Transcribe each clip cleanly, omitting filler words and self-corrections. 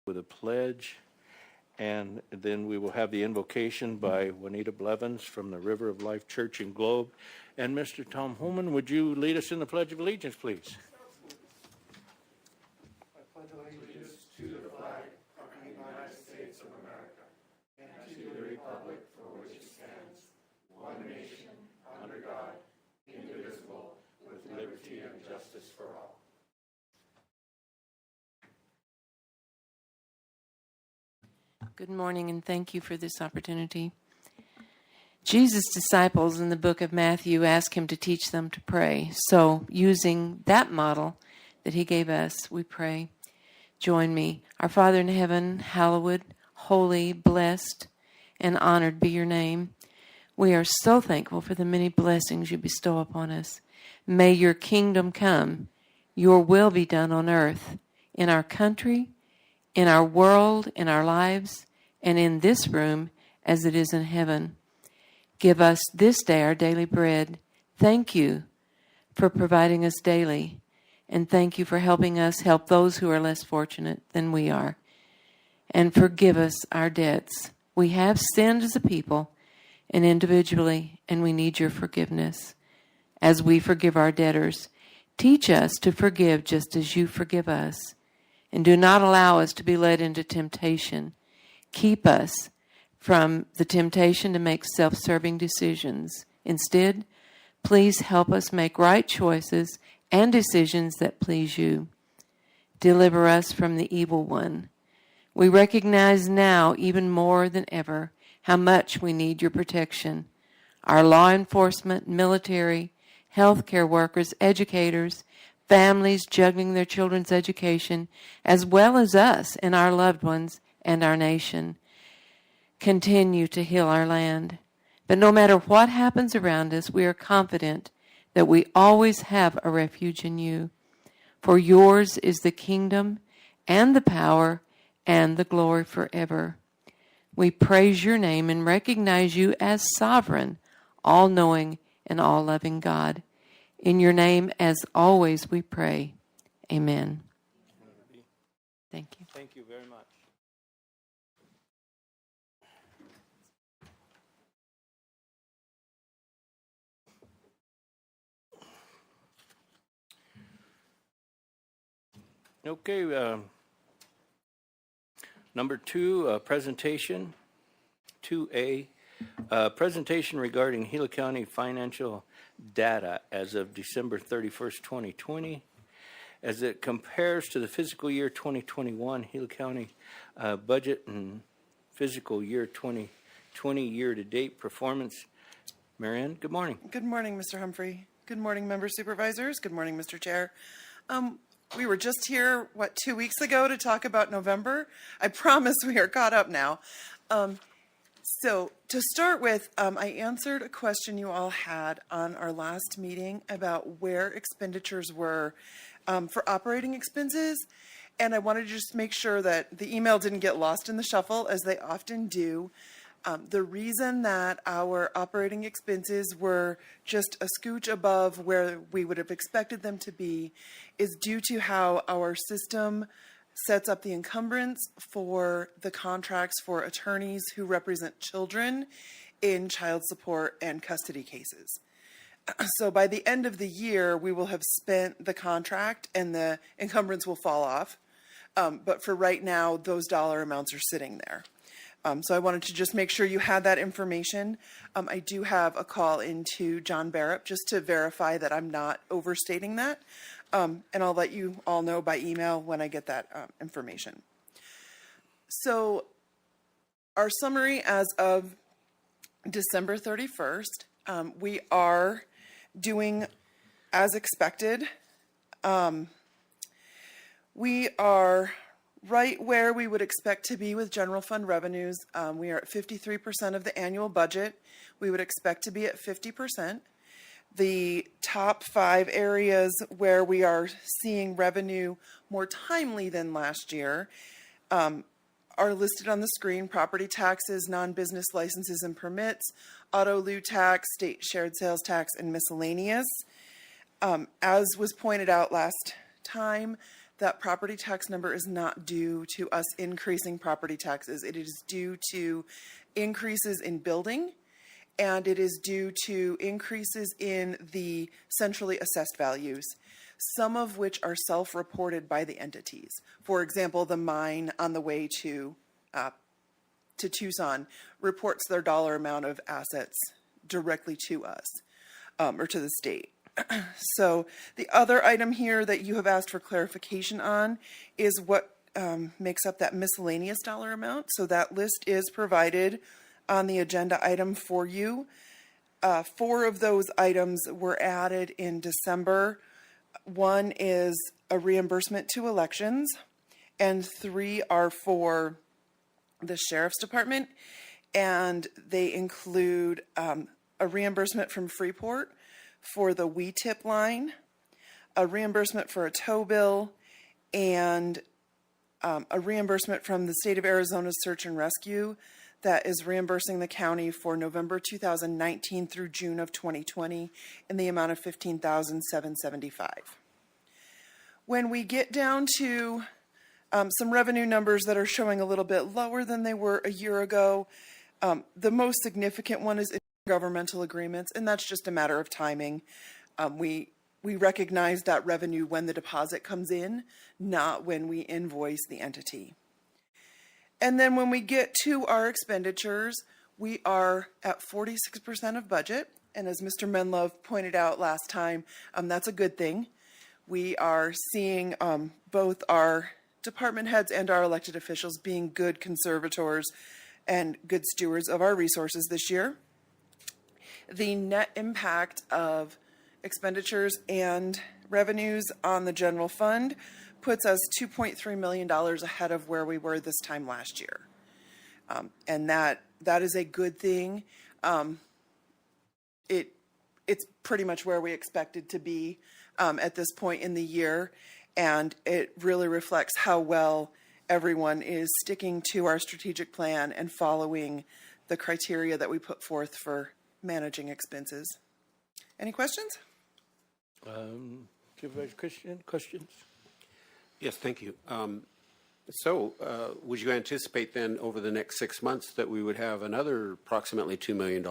With a pledge, and then we will have the invocation by Juanita Blevins from the River of Life Church in Globe. And Mr. Tom Holman, would you lead us in the Pledge of Allegiance, please? I pledge allegiance to the flag of the United States of America and to the republic for which it stands, one nation, under God, indivisible, with liberty and justice for all. Good morning, and thank you for this opportunity. Jesus' disciples in the book of Matthew asked him to teach them to pray. So, using that model that he gave us, we pray. Join me. Our Father in heaven, hallowed, holy, blessed, and honored be your name. We are so thankful for the many blessings you bestow upon us. May your kingdom come, your will be done on earth, in our country, in our world, in our lives, and in this room as it is in heaven. Give us this day our daily bread. Thank you for providing us daily, and thank you for helping us help those who are less fortunate than we are. And forgive us our debts. We have sinned as a people and individually, and we need your forgiveness. As we forgive our debtors, teach us to forgive just as you forgive us. And do not allow us to be led into temptation. Keep us from the temptation to make self-serving decisions. Instead, please help us make right choices and decisions that please you. Deliver us from the evil one. We recognize now, even more than ever, how much we need your protection. Our law enforcement, military, healthcare workers, educators, families juggling their children's education, as well as us and our loved ones and our nation. Continue to heal our land. But no matter what happens around us, we are confident that we always have a refuge in you. For yours is the kingdom and the power and the glory forever. We praise your name and recognize you as sovereign, all-knowing, and all-loving God. In your name, as always, we pray. Amen. Thank you. Thank you very much. Okay, number 2, presentation, 2A, presentation regarding Gila County financial data as of December 31st, 2020, as it compares to the fiscal year 2021 Gila County budget and fiscal year 2020 year-to-date performance. Marianne, good morning. Good morning, Mr. Humphrey. Good morning, member supervisors. Good morning, Mr. Chair. We were just here, 2 weeks ago to talk about November. I promise we are caught up now. So to start with, I answered a question you all had on our last meeting about where expenditures were for operating expenses. And I wanted to just make sure that the email didn't get lost in the shuffle, as they often do. The reason that our operating expenses were just a scooch above where we would have expected them to be is due to how our system sets up the encumbrance for the contracts for attorneys who represent children in child support and custody cases. So by the end of the year, we will have spent the contract and the encumbrance will fall off. But for right now, those dollar amounts are sitting there. So I wanted to just make sure you had that information. I do have a call into John Barrett just to verify that I'm not overstating that. And I'll let you all know by email when I get that information. So our summary as of December 31st, we are doing as expected. We are right where we would expect to be with general fund revenues. We are at 53% of the annual budget. We would expect to be at 50%. The top 5 areas where we are seeing revenue more timely than last year are listed on the screen: property taxes, non-business licenses and permits, auto lieu tax, state shared sales tax, and miscellaneous. As was pointed out last time, that property tax number is not due to us increasing property taxes. It is due to increases in building, and it is due to increases in the centrally assessed values, some of which are self-reported by the entities. For example, the mine on the way to Tucson reports their dollar amount of assets directly to us, or to the state. So the other item here that you have asked for clarification on is what makes up that miscellaneous dollar amount. So that list is provided on the agenda item for you. 4 of those items were added in December. 1 is a reimbursement to elections, and 3 are for the Sheriff's Department, and they include a reimbursement from Freeport for the WE-TIP line, a reimbursement for a tow bill, and a reimbursement from the state of Arizona's search and rescue that is reimbursing the county for November 2019 through June of 2020 in the amount of $15,775. When we get down to some revenue numbers that are showing a little bit lower than they were a year ago, the most significant one is governmental agreements, and that's just a matter of timing. We recognize that revenue when the deposit comes in, not when we invoice the entity. And then when we get to our expenditures, we are at 46% of budget, and as Mr. Menlove pointed out last time, that's a good thing. We are seeing both our department heads and our elected officials being good conservators and good stewards of our resources this year. The net impact of expenditures and revenues on the general fund puts us $2.3 million ahead of where we were this time last year. And that is a good thing. It's pretty much where we expected to be at this point in the year, and it really reflects how well everyone is sticking to our strategic plan and following the criteria that we put forth for managing expenses. Any questions? Supervisor Christian, questions? Yes, thank you. Would you anticipate then over the next 6 months that we would have another approximately $2 million?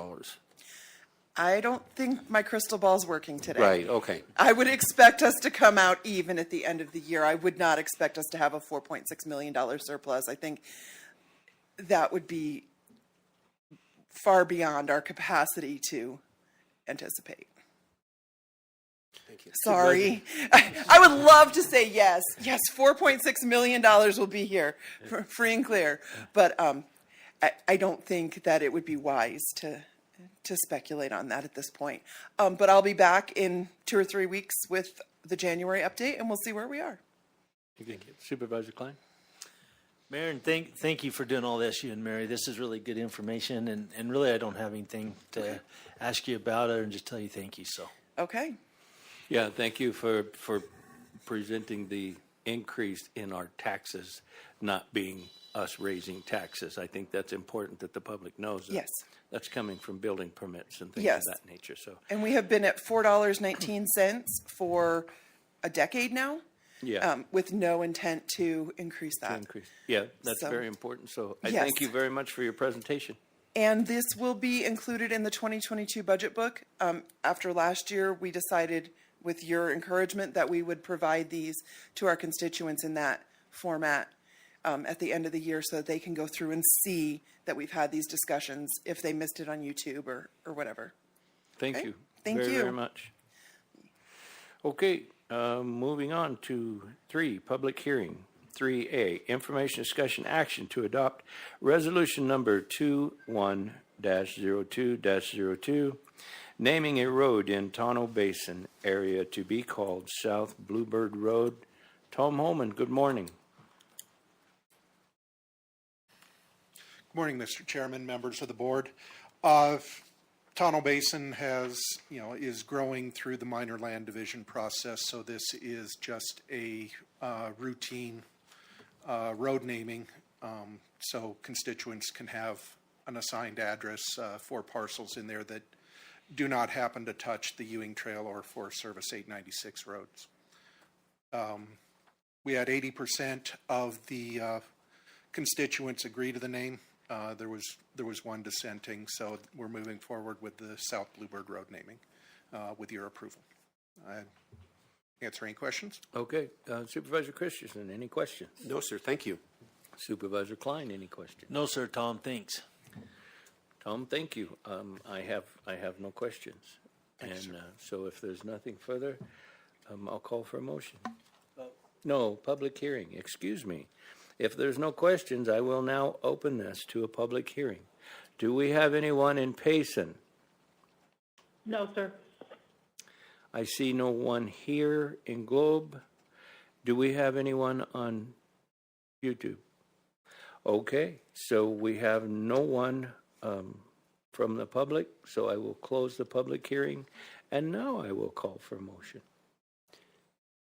I don't think my crystal ball's working today. Right, okay. I would expect us to come out even at the end of the year. I would not expect us to have a $4.6 million surplus. I think that would be far beyond our capacity to anticipate. Thank you. Sorry. I would love to say yes. Yes, $4.6 million will be here, free and clear. But I don't think that it would be wise to speculate on that at this point. But I'll be back in 2 or 3 weeks with the January update, and we'll see where we are. Thank you. Supervisor Klein? Mayor, and thank you for doing all this, you and Mary. This is really good information, and really I don't have anything to ask you about other than just tell you thank you. So Okay. Yeah, thank you for presenting the increase in our taxes not being us raising taxes. I think that's important that the public knows that. Yes. That's coming from building permits and things Yes. of that nature. So And we have been at $4.19 for a decade now. yeah, With no intent to increase that. increase. Yeah, that's So- very important. So I Yes. thank you very much for your presentation. And this will be included in the 2022 budget book. After last year, we decided, with your encouragement, that we would provide these to our constituents in that format. at the end of the year so that they can go through and see that we've had these discussions if they missed it on YouTube or whatever. Thank Okay. you. Thank very, you. very much. Okay, moving on to 3, public hearing. 3A, information, discussion, action to adopt resolution number 21-02-02, naming a road in Tonto Basin area to be called South Bluebird Road. Tom Holman, good morning. Good morning, Mr. Chairman, members of the board. Tonto Basin is growing through the minor land division process, so this is just a routine road naming, so constituents can have an assigned address for parcels in there that do not happen to touch the Ewing Trail or Forest Service 896 roads. We had 80% of the constituents agree to the name. There was one dissenting, so we're moving forward with the South Bluebird Road naming with your approval. Answer any questions? Okay, Supervisor Christensen, any questions? No, sir, thank you. Supervisor Klein, any questions? No, sir, Tom, thanks. Tom, thank you. I have no questions. And so if there's nothing further, I'll call for a motion. No, public hearing, excuse me. If there's no questions, I will now open this to a public hearing. Do we have anyone in Payson? No, sir. I see no one here in Globe. Do we have anyone on YouTube? Okay, so we have no one from the public, so I will close the public hearing, and now I will call for a motion.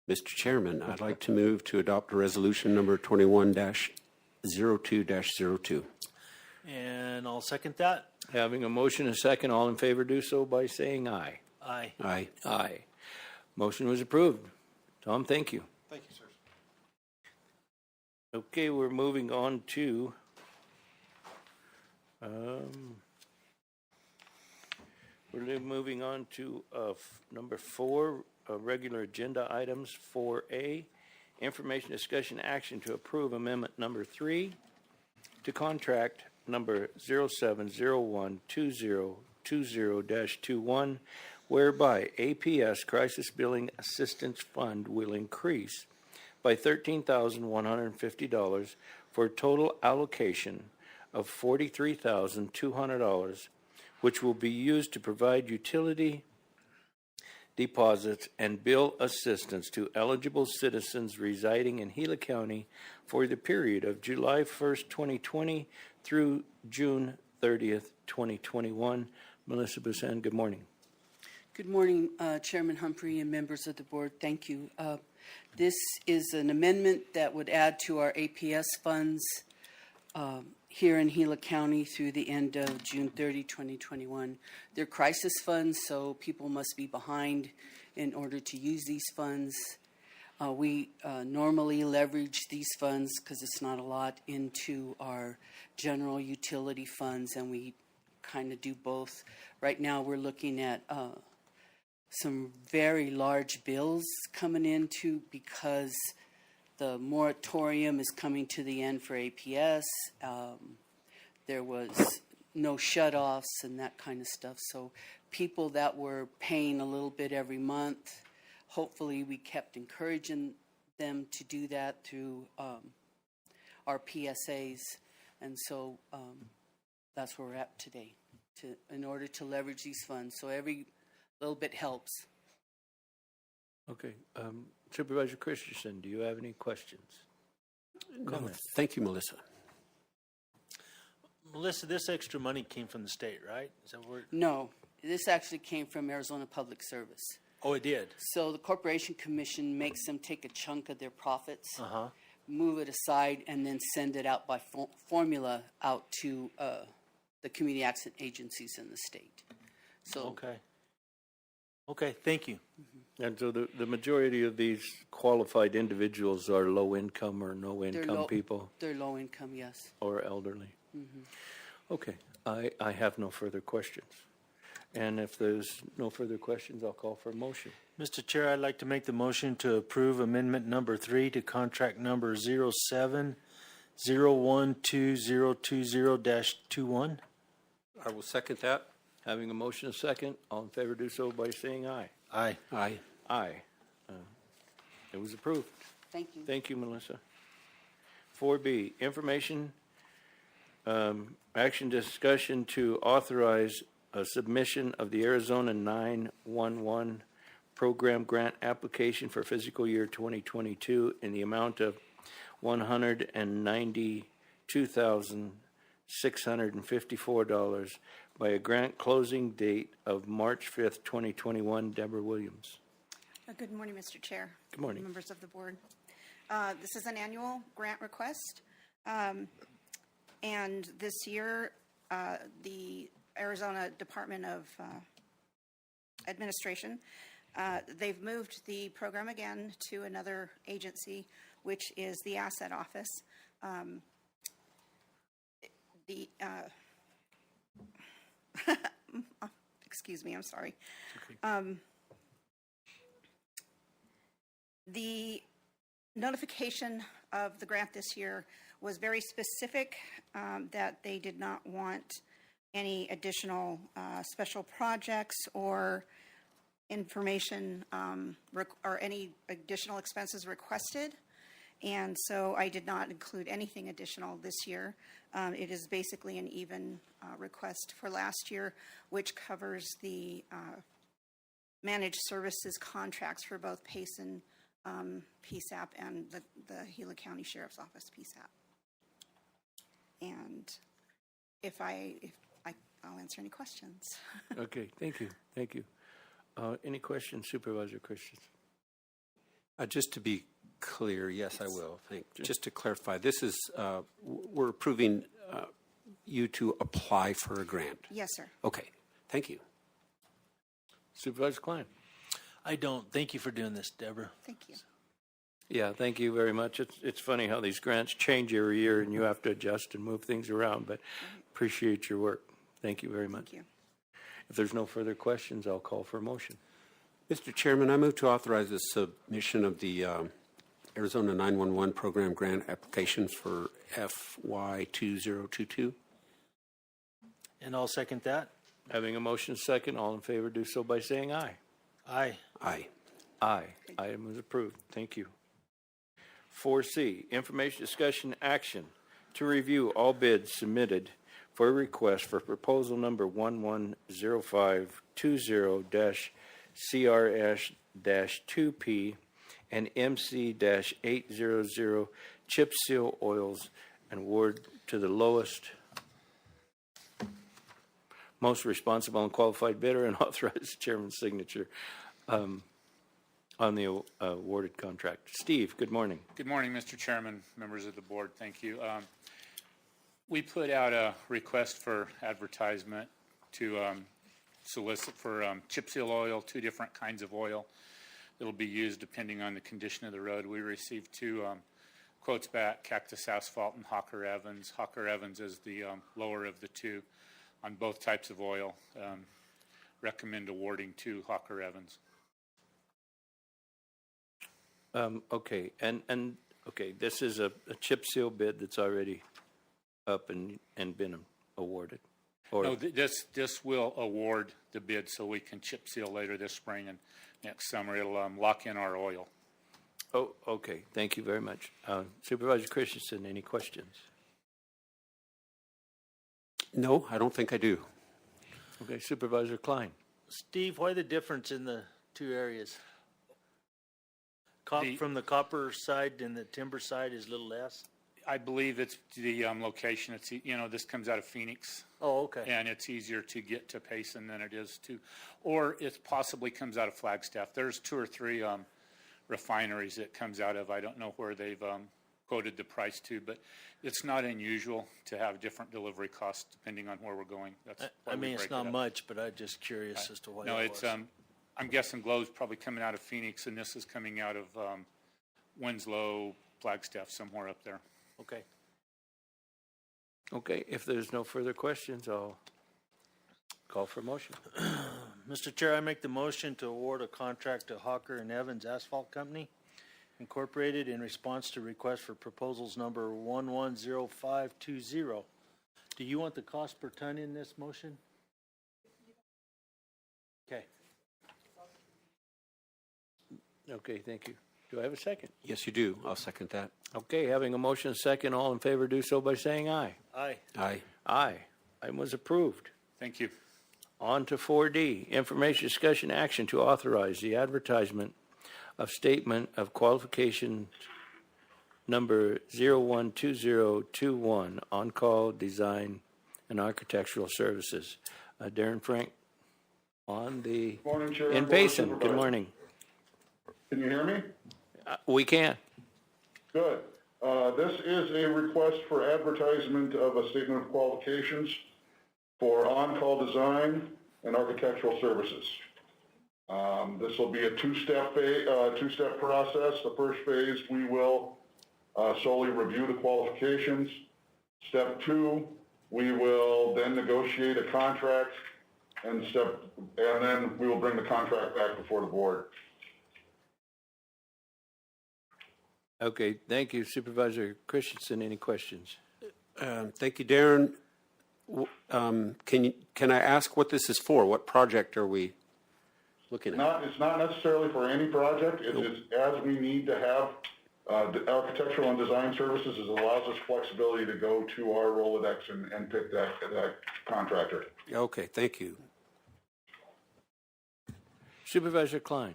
Mr. Chairman, I'd like to move to adopt resolution number 21-02-02. And I'll second that. Having a motion and a second, all in favor do so by saying aye. Aye. Aye. Aye. Motion was approved. Tom, thank you. Thank you, sir. Okay, we're moving on to number 4, regular agenda items. 4A, information, discussion, action to approve amendment number 3 to contract number 07012020-21, whereby APS Crisis Billing Assistance Fund will increase by $13,150 for a total allocation of $43,200, which will be used to provide utility deposits and bill assistance to eligible citizens residing in Gila County for the period of July 1st, 2020 through June 30th, 2021. Melissa Busan, good morning. Good morning, Chairman Humphrey and members of the board. Thank you. This is an amendment that would add to our APS funds here in Gila County through the end of June 30, 2021. They're crisis funds, so people must be behind in order to use these funds. We normally leverage these funds, because it's not a lot, into our general utility funds, and we kind of do both. Right now we're looking at some very large bills coming into, because the moratorium is coming to the end for APS. There was no shutoffs and that kind of stuff. So people that were paying a little bit every month, hopefully we kept encouraging them to do that through our PSAs. And so that's where we're at today, in order to leverage these funds. So every little bit helps. Okay. Supervisor Christensen, do you have any questions? No, thank you, Melissa. Melissa, this extra money came from the state, right? Is that where? No, this actually came from Arizona Public Service. Oh, it did? So the Corporation Commission makes them take a chunk of their profits, Uh-huh. move it aside, and then send it out by formula out to the community action agencies in the state. So Okay. Okay, thank you. And so the majority of these qualified individuals are low income or no they're income people They're low income, yes. or elderly. Okay, I have no further questions. And if there's no further questions, I'll call for a motion. Mr. Chair, I'd like to make the motion to approve amendment number 3 to contract number 012020-21. I will second that. Having a motion and a second, all in favor do so by saying aye. Aye. Aye. Aye. It was approved. Thank you. Thank you, Melissa. 4B, information, action discussion to authorize a submission of the Arizona 911 program grant application for fiscal year 2022 in the amount of $192,654 by a grant closing date of March 5th, 2021. Deborah Williams. Good morning, Mr. Chair. Good morning. Members of the board. This is an annual grant request. And this year, the Arizona Department of Administration, they've moved the program again to another agency, which is the Asset Office. Excuse me, I'm sorry. The notification of the grant this year was very specific, that they did not want any additional special projects or information or any additional expenses requested. And so I did not include anything additional this year. It is basically an even request for last year, which covers the managed services contracts for both PACE and PSAP and the Gila County Sheriff's Office PSAP. And I'll answer any questions. Okay, thank you, thank you. Any questions, Supervisor Christian? Just to be clear, yes, I will. Just to clarify, this is, we're approving you to apply for a grant. Yes, sir. Okay, thank you. Supervisor Klein? I don't. Thank you for doing this, Deborah. Thank you. Yeah, thank you very much. It's funny how these grants change every year and you have to adjust and move things around, but appreciate your work. Thank you very much. Thank you. If there's no further questions, I'll call for a motion. Mr. Chairman, I move to authorize the submission of the Arizona 911 program grant applications for FY 2022. And I'll second that. Having a motion second, all in favor do so by saying aye. Aye. Aye. Aye. Item is approved. Thank you. 4C, information, discussion, action to review all bids submitted for a request for proposal number 110520-CRS-2P and MC-800 chip seal oils and award to the lowest, most responsible and qualified bidder and authorize the chairman's signature on the awarded contract. Steve, good morning. Good morning, Mr. Chairman, members of the board. Thank you. We put out a request for advertisement to solicit for chip seal oil, 2 different kinds of oil that will be used depending on the condition of the road. We received 2 quotes back, Cactus Asphalt and Hawker Evans. Hawker Evans is the lower of the 2 on both types of oil. Recommend awarding to Hawker Evans. Okay, and okay, this is a chip seal bid that's already up and been awarded. Or No, this will award the bid so we can chip seal later this spring and next summer. It'll lock in our oil. oh, okay. Thank you very much. Supervisor Christensen, any questions? No, I don't think I do. Okay, Supervisor Klein. Steve, why the difference in the 2 areas? The- From the copper side and the timber side is a little less? I believe it's the location. It's, this comes out of Phoenix. Oh, okay. And it's easier to get to Payson than it is to, or it possibly comes out of Flagstaff. There's 2 or 3 refineries it comes out of. I don't know where they've quoted the price to, but it's not unusual to have different delivery costs depending on where we're going. That's why I we mean, it's break it not up. much, but I'm just curious as to why No, that it's, was. I'm guessing Glow's probably coming out of Phoenix, and this is coming out of Winslow, Flagstaff, somewhere up there. Okay. Okay, if there's no further questions, I'll call for a motion. Mr. Chair, I make the motion to award a contract to Hawker and Evans Asphalt Company Incorporated in response to request for proposals number 110520. Do you want the cost per ton in this motion? Okay. Okay, thank you. Do I have a second? Yes, you do. I'll second that. Okay, having a motion and a second, all in favor do so by saying aye. Aye. Aye. Aye. Item was approved. Thank you. On to 4D, information, discussion, action to authorize the advertisement of statement of qualifications number 012021, on-call design and architectural services. Darren Frank on the, Morning, Chair. in Board of Payson. Good Supervisors. morning. Can you hear me? We can. Good. This is a request for advertisement of a statement of qualifications for on-call design and architectural services. This will be a two-step process. The first phase, we will solely review the qualifications. Step 2, we will then negotiate a contract, and then we will bring the contract back before the board. Okay, thank you. Supervisor Christensen, any questions? Thank you, Darren. Can I ask what this is for? What project are we looking at? It's not necessarily for any project. It's as we need to have the architectural and design services. It allows us flexibility to go to our Rolodex and pick that contractor. Okay, thank you. Supervisor Klein.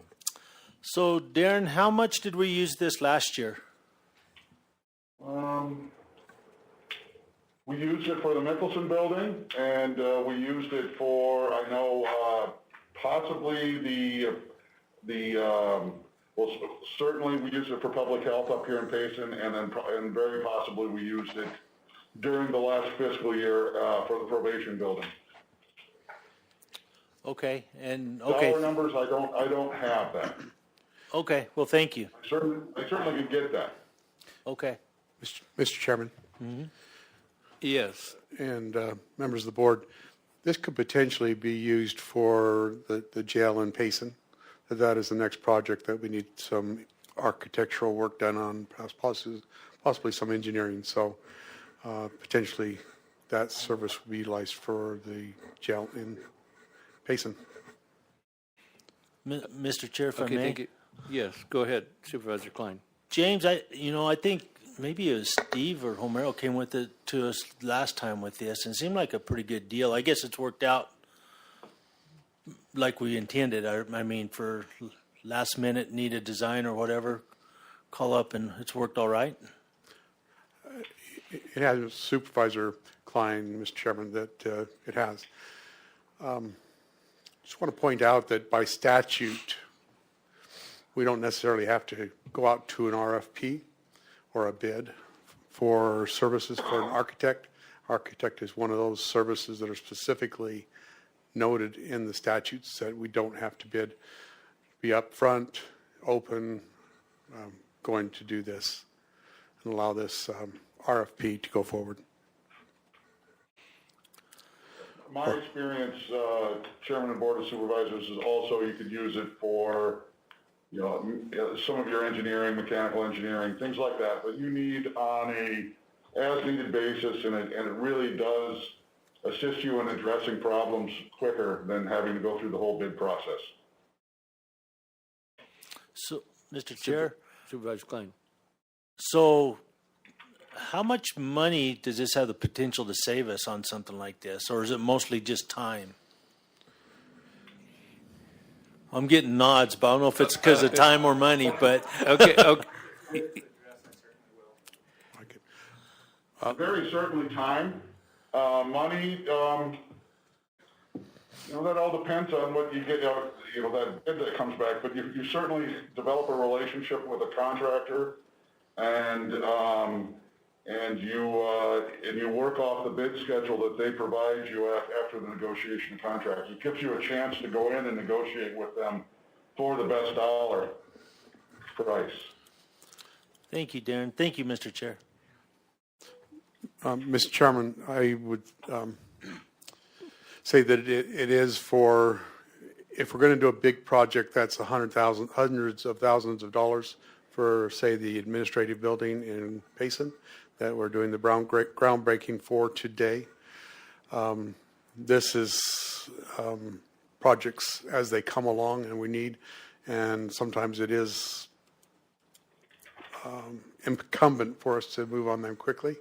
So, Darren, how much did we use this last year? We used it for the Mickelson building, and we used it for, I know, possibly well, certainly we used it for public health up here in Payson, and very possibly we used it during the last fiscal year for the probation building. Okay, and okay. Dollar numbers, I don't have that. Okay, well, thank you. I certainly could get that. Okay. Mr. Chairman Yes. and members of the board, this could potentially be used for the jail in Payson. That is the next project that we need some architectural work done on, possibly some engineering. So potentially that service would be utilized for the jail in Payson. Mr. Chair, if I Okay, may. thank you. Yes, go ahead, Supervisor Klein. James, I think maybe it was Steve or Homero came with it to us last time with this, and it seemed like a pretty good deal. I guess it's worked out like we intended. I mean, for last minute needed design or whatever, call up and it's worked all right. It has Supervisor Klein, Mr. Chairman, that it has. Just want to point out that by statute, we don't necessarily have to go out to an RFP or a bid for services for an architect. Architect is one of those services that are specifically noted in the statutes that we don't have to bid. Be upfront, open, going to do this and allow this RFP to go forward. My experience, Chairman and Board of Supervisors, is also you could use it for, some of your engineering, mechanical engineering, things like that. But you need on a as-needed basis, and it really does assist you in addressing problems quicker than having to go through the whole bid process. So, Mr. Chair, Supervisor Klein. so how much money does this have the potential to save us on something like this, or is it mostly just time? I'm getting nods, but I don't know if it's because of time or money, but Okay, Very certainly time, money, that all depends on what you get, that bid that comes back, but you certainly develop a relationship with a contractor, and you work off the bid schedule that they provide you after the negotiation contract. It gives you a chance to go in and negotiate with them for the best dollar price. thank you, Darren. Thank you, Mr. Chair. Mr. Chairman, I would say that it is for, if we're going to do a big project that's hundreds of thousands of dollars, for, say, the administrative building in Payson that we're doing the groundbreaking for today. This is projects as they come along and we need, and sometimes it is incumbent for us to move on them quickly.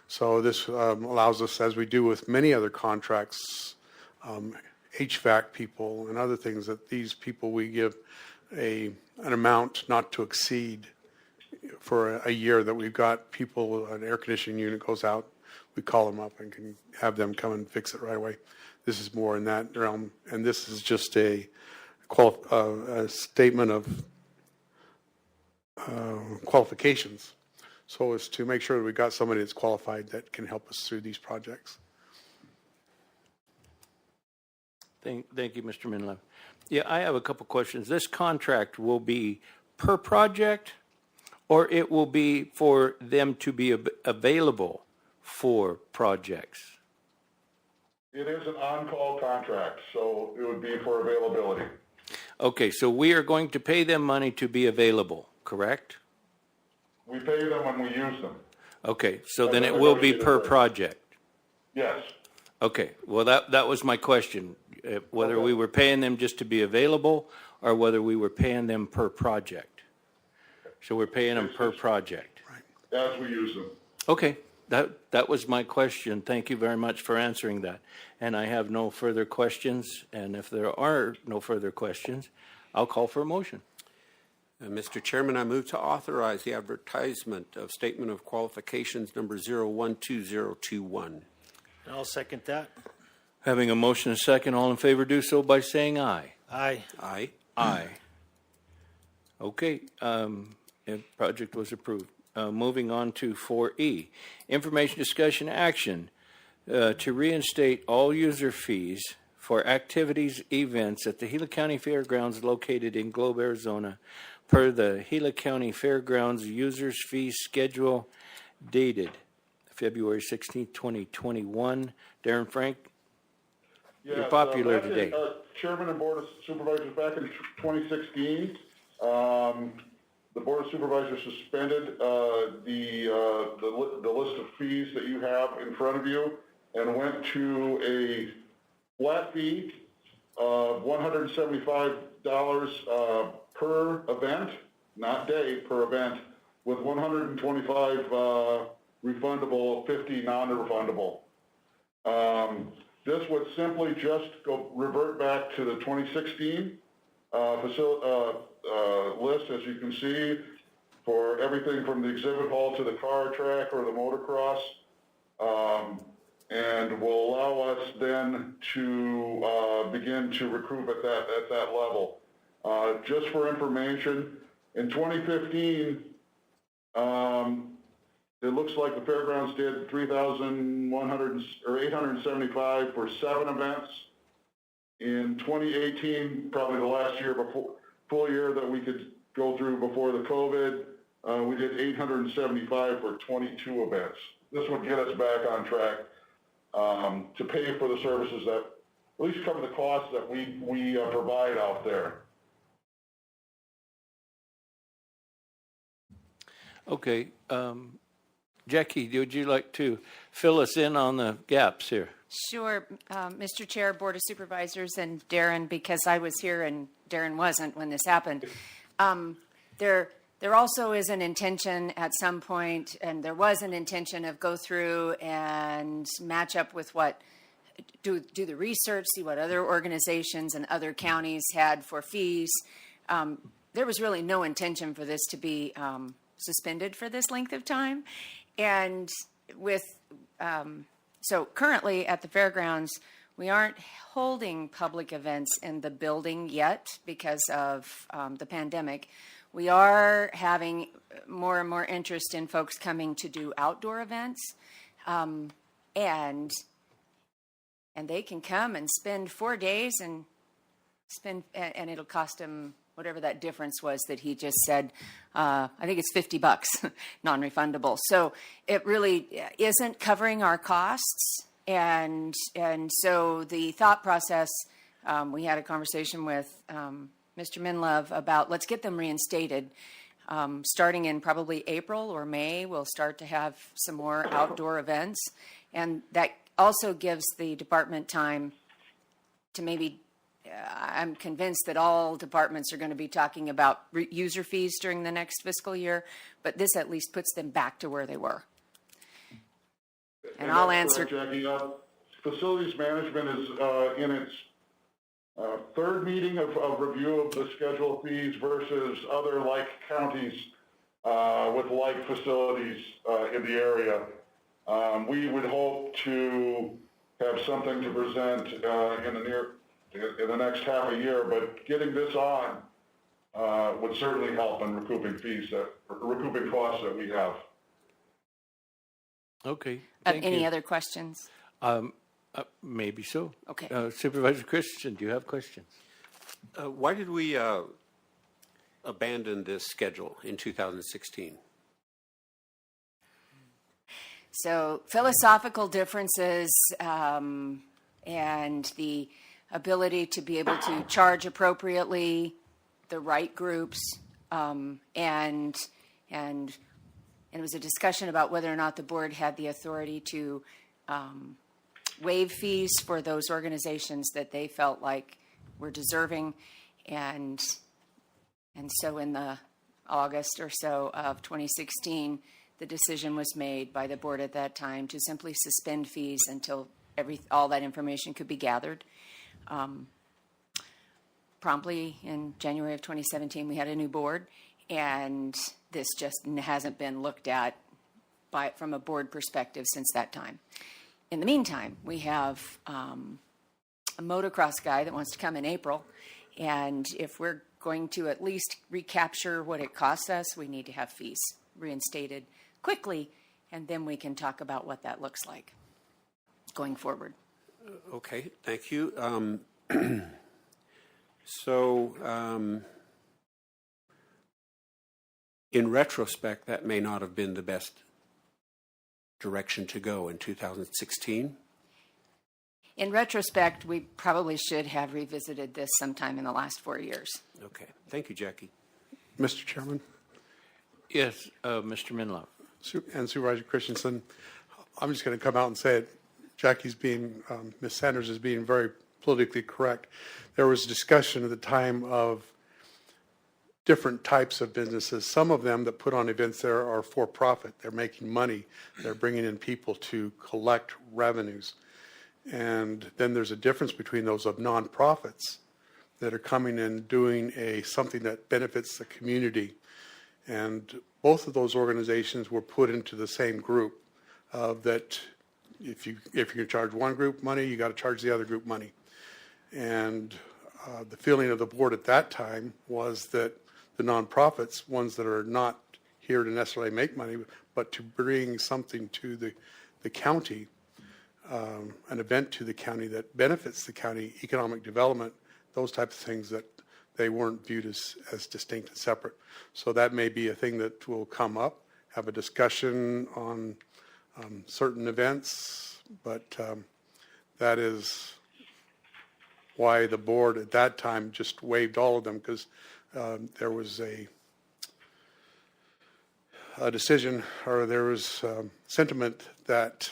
So this allows us, as we do with many other contracts, HVAC people and other things, that these people we give an amount not to exceed for a year, that we've got people, an air conditioning unit goes out, we call them up and can have them come and fix it right away. This is more in that realm, and this is just a statement of qualifications. So as to make sure that we've got somebody that's qualified that can help us through these projects. Thank you, Mr. Minlove. Yeah, I have a couple questions. This contract will be per project, or it will be for them to be available for projects? It is an on-call contract, so it would be for availability. Okay, so we are going to pay them money to be available, correct? We pay them when we use them. Okay, so then it will be per project. Yes. Okay, well, that was my question, whether we were paying them just to be available or whether we were paying them per project. So we're paying them per project. As we use them. Okay, that was my question. Thank you very much for answering that. And I have no further questions, and if there are no further questions, I'll call for a motion. Mr. Chairman, I move to authorize the advertisement of Statement of Qualifications number 012021. And I'll second that. Having a motion and a second, all in favor do so by saying aye. Aye. Aye. Aye. Okay, the project was approved. Moving on to 4E, information, discussion, action to reinstate all user fees for activities, events at the Gila County Fairgrounds located in Globe, Arizona, per the Gila County Fairgrounds users fee schedule dated February 16, 2021. Darren Frank, you're popular today. Chairman and Board of Supervisors, back in 2016, the Board of Supervisors suspended the list of fees that you have in front of you and went to a flat fee of $175 per event, not day, per event, with 125 refundable, 50 non-refundable. This would simply just revert back to the 2016 list, as you can see, for everything from the exhibit hall to the car track or the motocross, and will allow us then to begin to recoup at that level. Just for information, in 2015, it looks like the fairgrounds did 875 for 7 events. In 2018, probably the last year before, full year that we could go through before the COVID, we did 875 for 22 events. This would get us back on track to pay for the services that at least cover the costs that we provide out there. Okay, Jackie, would you like to fill us in on the gaps here? Sure, Mr. Chair, Board of Supervisors, and Darren, because I was here and Darren wasn't when this happened. There also is an intention at some point, and there was an intention of go through and match up with what, do the research, see what other organizations and other counties had for fees. There was really no intention for this to be suspended for this length of time. And with, so currently at the fairgrounds, we aren't holding public events in the building yet because of the pandemic. We are having more and more interest in folks coming to do outdoor events, and they can come and spend 4 days and it'll cost them whatever that difference was that he just said. I think it's $50 non-refundable. So it really isn't covering our costs. And so the thought process, we had a conversation with Mr. Minlove about let's get them reinstated. Starting in probably April or May, we'll start to have some more outdoor events. And that also gives the department time to maybe, I'm convinced that all departments are going to be talking about user fees during the next fiscal year, but this at least puts them back to where they were. And I'll answer. Jackie, facilities management is in its third meeting of review of the schedule of fees versus other like counties with like facilities in the area. We would hope to have something to present in the next half a year, but getting this on would certainly help in recouping costs that we have. Okay. Thank Any you. other questions? Maybe so. Okay. Supervisor Christensen, do you have questions? Why did we abandon this schedule in 2016? So philosophical differences and the ability to be able to charge appropriately, the right groups, and it was a discussion about whether or not the board had the authority to waive fees for those organizations that they felt like were deserving, and so in the August or so of 2016, the decision was made by the board at that time to simply suspend fees until all that information could be gathered. Promptly in January of 2017, we had a new board, and this just hasn't been looked at from a board perspective since that time. In the meantime, we have a motocross guy that wants to come in April, and if we're going to at least recapture what it costs us, we need to have fees reinstated quickly, and then we can talk about what that looks like going forward. Okay, thank you. So, in retrospect, that may not have been the best direction to go in 2016. In retrospect, we probably should have revisited this sometime in the last 4 years. Okay, thank you, Jackie. Mr. Chairman Yes, Mr. Minlow. and Supervisor Christensen, I'm just going to come out and say it. Ms. Sanders is being very politically correct. There was discussion at the time of different types of businesses. Some of them that put on events there are for profit. They're making money. They're bringing in people to collect revenues. And then there's a difference between those of nonprofits that are coming and doing something that benefits the community. And both of those organizations were put into the same group that if you charge one group money, you got to charge the other group money. And the feeling of the board at that time was that the nonprofits, ones that are not here to necessarily make money, but to bring something to the county, an event to the county that benefits the county, economic development, those types of things, that they weren't viewed as distinct and separate. So that may be a thing that will come up, have a discussion on certain events, but that is why the board at that time just waived all of them, because there was a decision, or there was sentiment that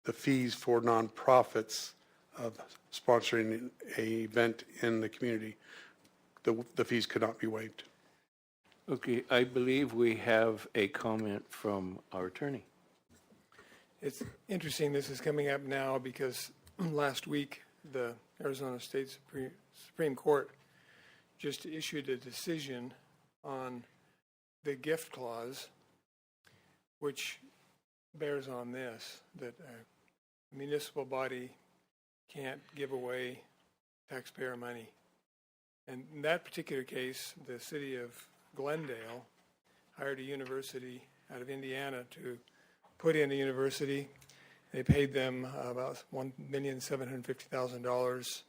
the fees for nonprofits of sponsoring an event in the community, the fees could not be waived. Okay, I believe we have a comment from our attorney. It's interesting this is coming up now because last week the Arizona State Supreme Court just issued a decision on the gift clause, which bears on this, that a municipal body can't give away taxpayer money. And in that particular case, the city of Glendale hired a university out of Indiana to put in a university. They paid them about $1,750,000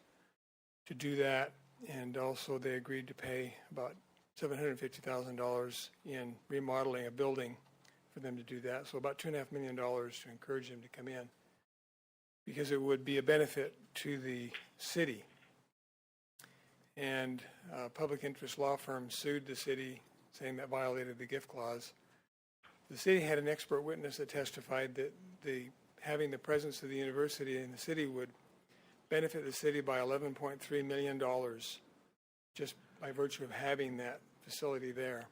to do that, and also they agreed to pay about $750,000 in remodeling a building for them to do that. So about $2.5 million to encourage them to come in, because it would be a benefit to the city. And a public interest law firm sued the city saying that violated the gift clause. The city had an expert witness that testified that having the presence of the university in the city would benefit the city by $11.3 million just by virtue of having that facility there.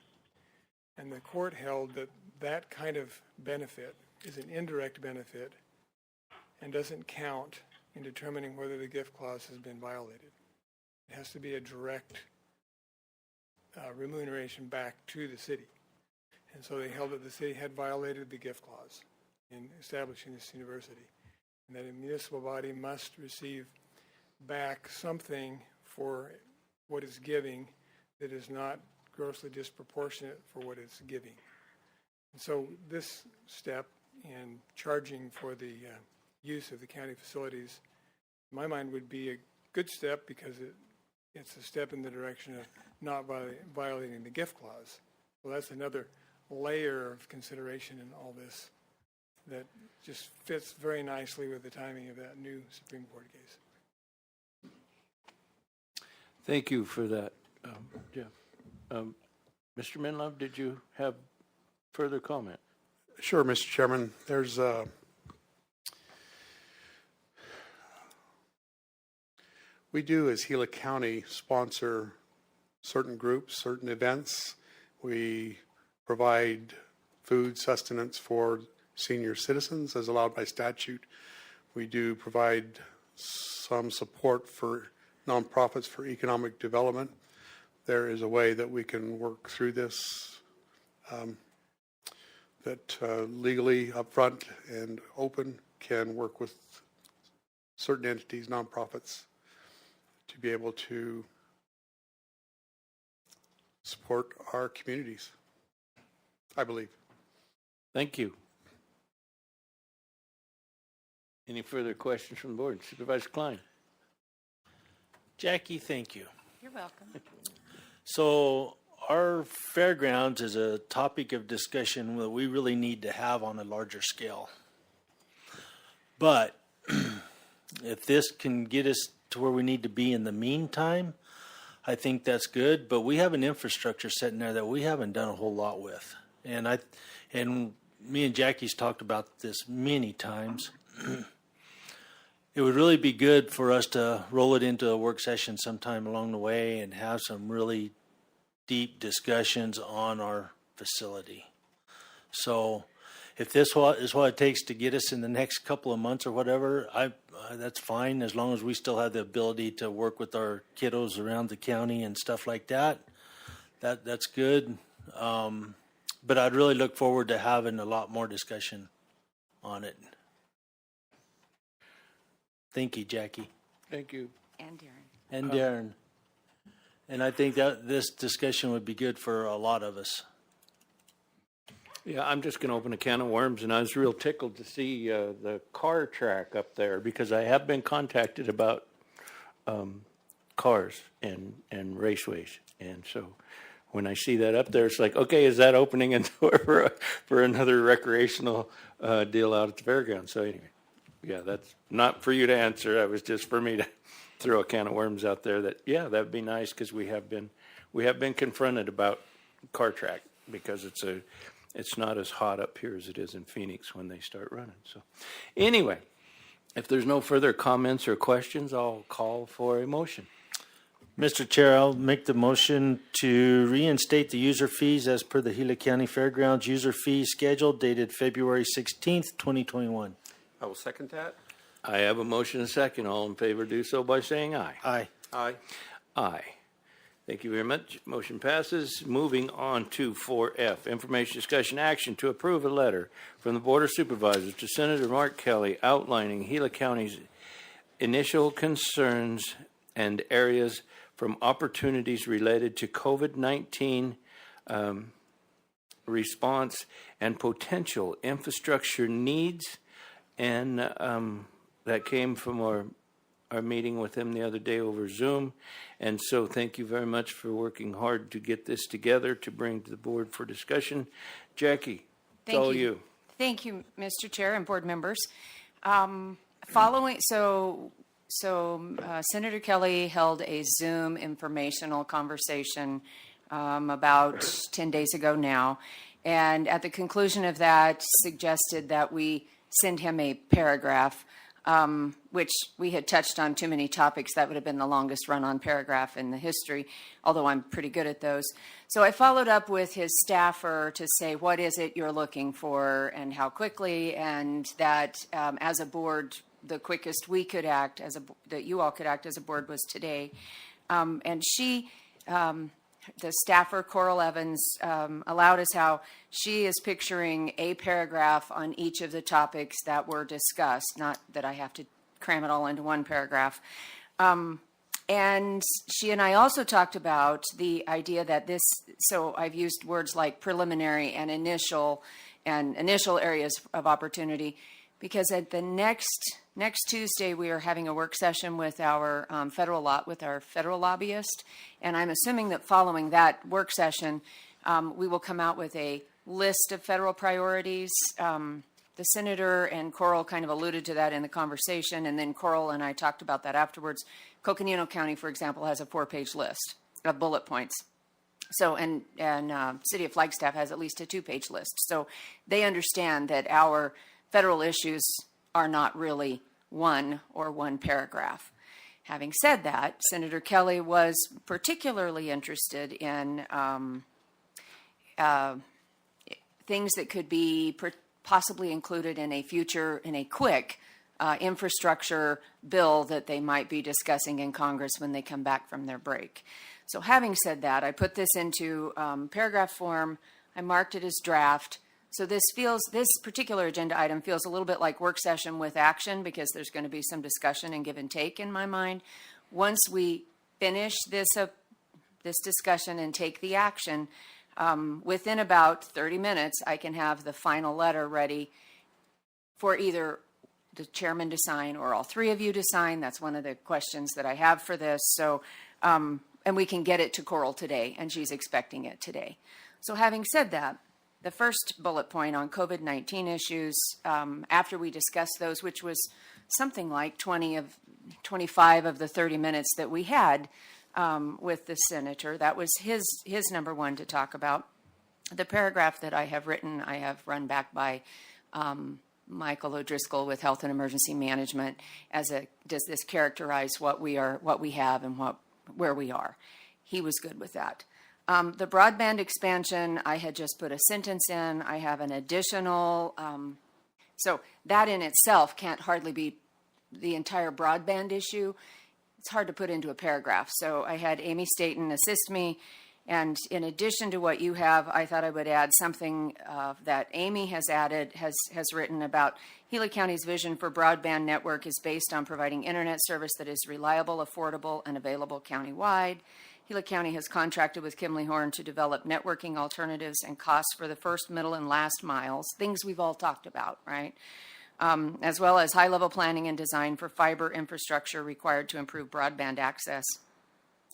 And the court held that that kind of benefit is an indirect benefit and doesn't count in determining whether the gift clause has been violated. It has to be a direct remuneration back to the city. And so they held that the city had violated the gift clause in establishing this university, and that a municipal body must receive back something for what it's giving that is not grossly disproportionate for what it's giving. And so this step in charging for the use of the county facilities, in my mind, would be a good step because it's a step in the direction of not violating the gift clause. So that's another layer of consideration in all this that just fits very nicely with the timing of that new Supreme Court case. Thank you for that, Jeff. Mr. Menlove, did you have further comment? Sure, Mr. Chairman. We do, as Gila County, sponsor certain groups, certain events. We provide food sustenance for senior citizens as allowed by statute. We do provide some support for nonprofits for economic development. There is a way that we can work through this that legally, upfront, and open can work with certain entities, nonprofits, to be able to support our communities, I believe. Thank you. Any further questions from the board? Supervisor Klein. Jackie, thank you. You're welcome. So our fairgrounds is a topic of discussion that we really need to have on a larger scale. But if this can get us to where we need to be in the meantime, I think that's good. But we have an infrastructure sitting there that we haven't done a whole lot with. And me and Jackie's talked about this many times. It would really be good for us to roll it into a work session sometime along the way and have some really deep discussions on our facility. So if this is what it takes to get us in the next couple of months or whatever, that's fine, as long as we still have the ability to work with our kiddos around the county and stuff like that. That's good. But I'd really look forward to having a lot more discussion on it. Thank you, Jackie. Thank you. And Darren. And Darren. And I think that this discussion would be good for a lot of us. Yeah, I'm just going to open a can of worms, and I was real tickled to see the car track up there because I have been contacted about cars and raceways. And so when I see that up there, it's like, okay, is that opening a door for another recreational deal out at the fairground? So anyway, yeah, that's not for you to answer. That was just for me to throw a can of worms out there that, yeah, that'd be nice because we have been confronted about car track because it's not as hot up here as it is in Phoenix when they start running. So anyway, if there's no further comments or questions, I'll call for a motion. Mr. Chair, I'll make the motion to reinstate the user fees as per the Gila County Fairgrounds user fee schedule dated February 16th, 2021. I will second that. I have a motion and a second. All in favor do so by saying aye. Aye. Aye. Aye. Thank you very much. Motion passes. Moving on to 4F, information, discussion, action to approve a letter from the Board of Supervisors to Senator Mark Kelly outlining Gila County's initial concerns and areas from opportunities related to COVID-19 response and potential infrastructure needs. And that came from our meeting with him the other day over Zoom. And so thank you very much for working hard to get this together to bring to the board for discussion. Jackie, it's all you. Thank you, Mr. Chair and board members. Senator Kelly held a Zoom informational conversation about 10 days ago now. And at the conclusion of that, suggested that we send him a paragraph, which we had touched on too many topics. That would have been the longest run-on paragraph in the history, although I'm pretty good at those. So I followed up with his staffer to say, what is it you're looking for and how quickly, and that as a board, the quickest we could act, that you all could act as a board was today. And she, the staffer, Coral Evans, allowed us how she is picturing a paragraph on each of the topics that were discussed, not that I have to cram it all into one paragraph. And she and I also talked about the idea that this, so I've used words like preliminary and initial areas of opportunity, because at the next Tuesday, we are having a work session with our federal lobbyist, and I'm assuming that following that work session, we will come out with a list of federal priorities. The senator and Coral kind of alluded to that in the conversation, and then Coral and I talked about that afterwards. Coconino County, for example, has a 4-page list of bullet points. So, and City of Flagstaff has at least a 2-page list. So they understand that our federal issues are not really one paragraph. Having said that, Senator Kelly was particularly interested in things that could be possibly included in a quick infrastructure bill that they might be discussing in Congress when they come back from their break. So having said that, I put this into paragraph form. I marked it as draft. So this particular agenda item feels a little bit like work session with action, because there's going to be some discussion and give and take in my mind. Once we finish this discussion and take the action, within about 30 minutes, I can have the final letter ready for either the chairman to sign or all three of you to sign. That's one of the questions that I have for this. So, and we can get it to Coral today, and she's expecting it today. So having said that, the first bullet point on COVID-19 issues, after we discussed those, which was something like 25 of the 30 minutes that we had with the senator, that was his number one to talk about. The paragraph that I have written, I have run back by Michael O'Driscoll with Health and Emergency Management does this characterize what we have and where we are? He was good with that. The broadband expansion, I had just put a sentence in. I have an additional, so that in itself can't hardly be the entire broadband issue. It's hard to put into a paragraph. So I had Amy Staten assist me. And in addition to what you have, I thought I would add something that Amy has written about Gila County's vision for broadband network is based on providing internet service that is reliable, affordable, and available countywide. Gila County has contracted with Kimley Horn to develop networking alternatives and costs for the first, middle, and last miles, things we've all talked about, right? As well as high-level planning and design for fiber infrastructure required to improve broadband access.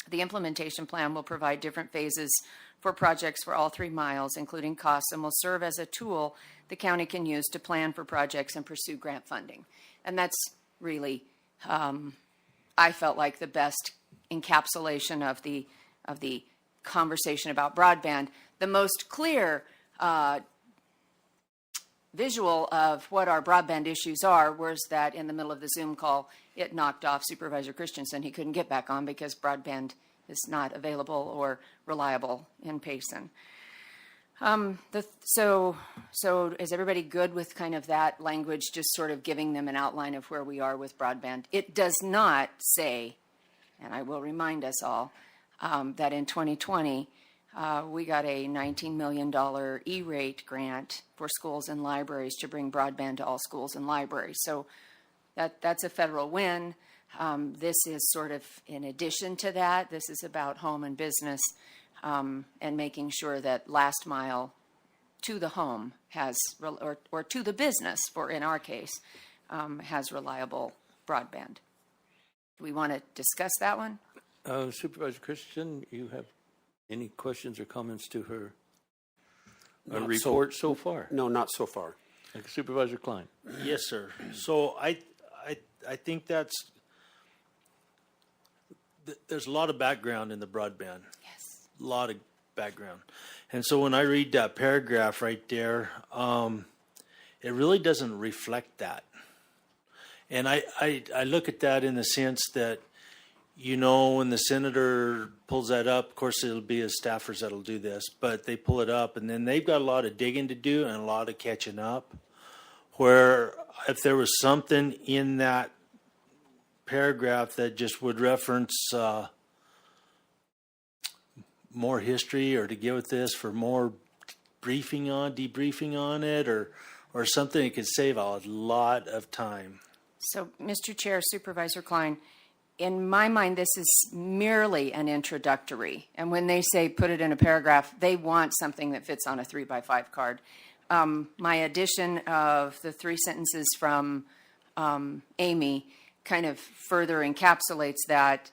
The implementation plan will provide different phases for projects for all 3 miles, including costs, and will serve as a tool the county can use to plan for projects and pursue grant funding. And that's really, I felt like, the best encapsulation of the conversation about broadband. The most clear visual of what our broadband issues are was that in the middle of the Zoom call, it knocked off Supervisor Christensen. He couldn't get back on because broadband is not available or reliable in Payson. So is everybody good with kind of that language, just sort of giving them an outline of where we are with broadband? It does not say, and I will remind us all, that in 2020, we got a $19 million E-rate grant for schools and libraries to bring broadband to all schools and libraries. So that's a federal win. This is sort of in addition to that. This is about home and business and making sure that last mile to the home has, or to the business, for in our case, has reliable broadband. Do we want to discuss that one? Supervisor Christensen, you have any questions or comments to her Not report so far? No, not so far. Supervisor Klein. Yes, sir. So I think there's a lot of background in the broadband. Yes. A lot of background. And so when I read that paragraph right there, it really doesn't reflect that. And I look at that in the sense that, you know, when the senator pulls that up, of course it'll be his staffers that'll do this, but they pull it up and then they've got a lot of digging to do and a lot of catching up. Where if there was something in that paragraph that just would reference more history, or to give it this for more debriefing on it, or something that could save a lot of time. So, Mr. Chair, Supervisor Klein, in my mind, this is merely an introductory. And when they say put it in a paragraph, they want something that fits on a 3x5 card. My addition of the 3 sentences from Amy kind of further encapsulates that.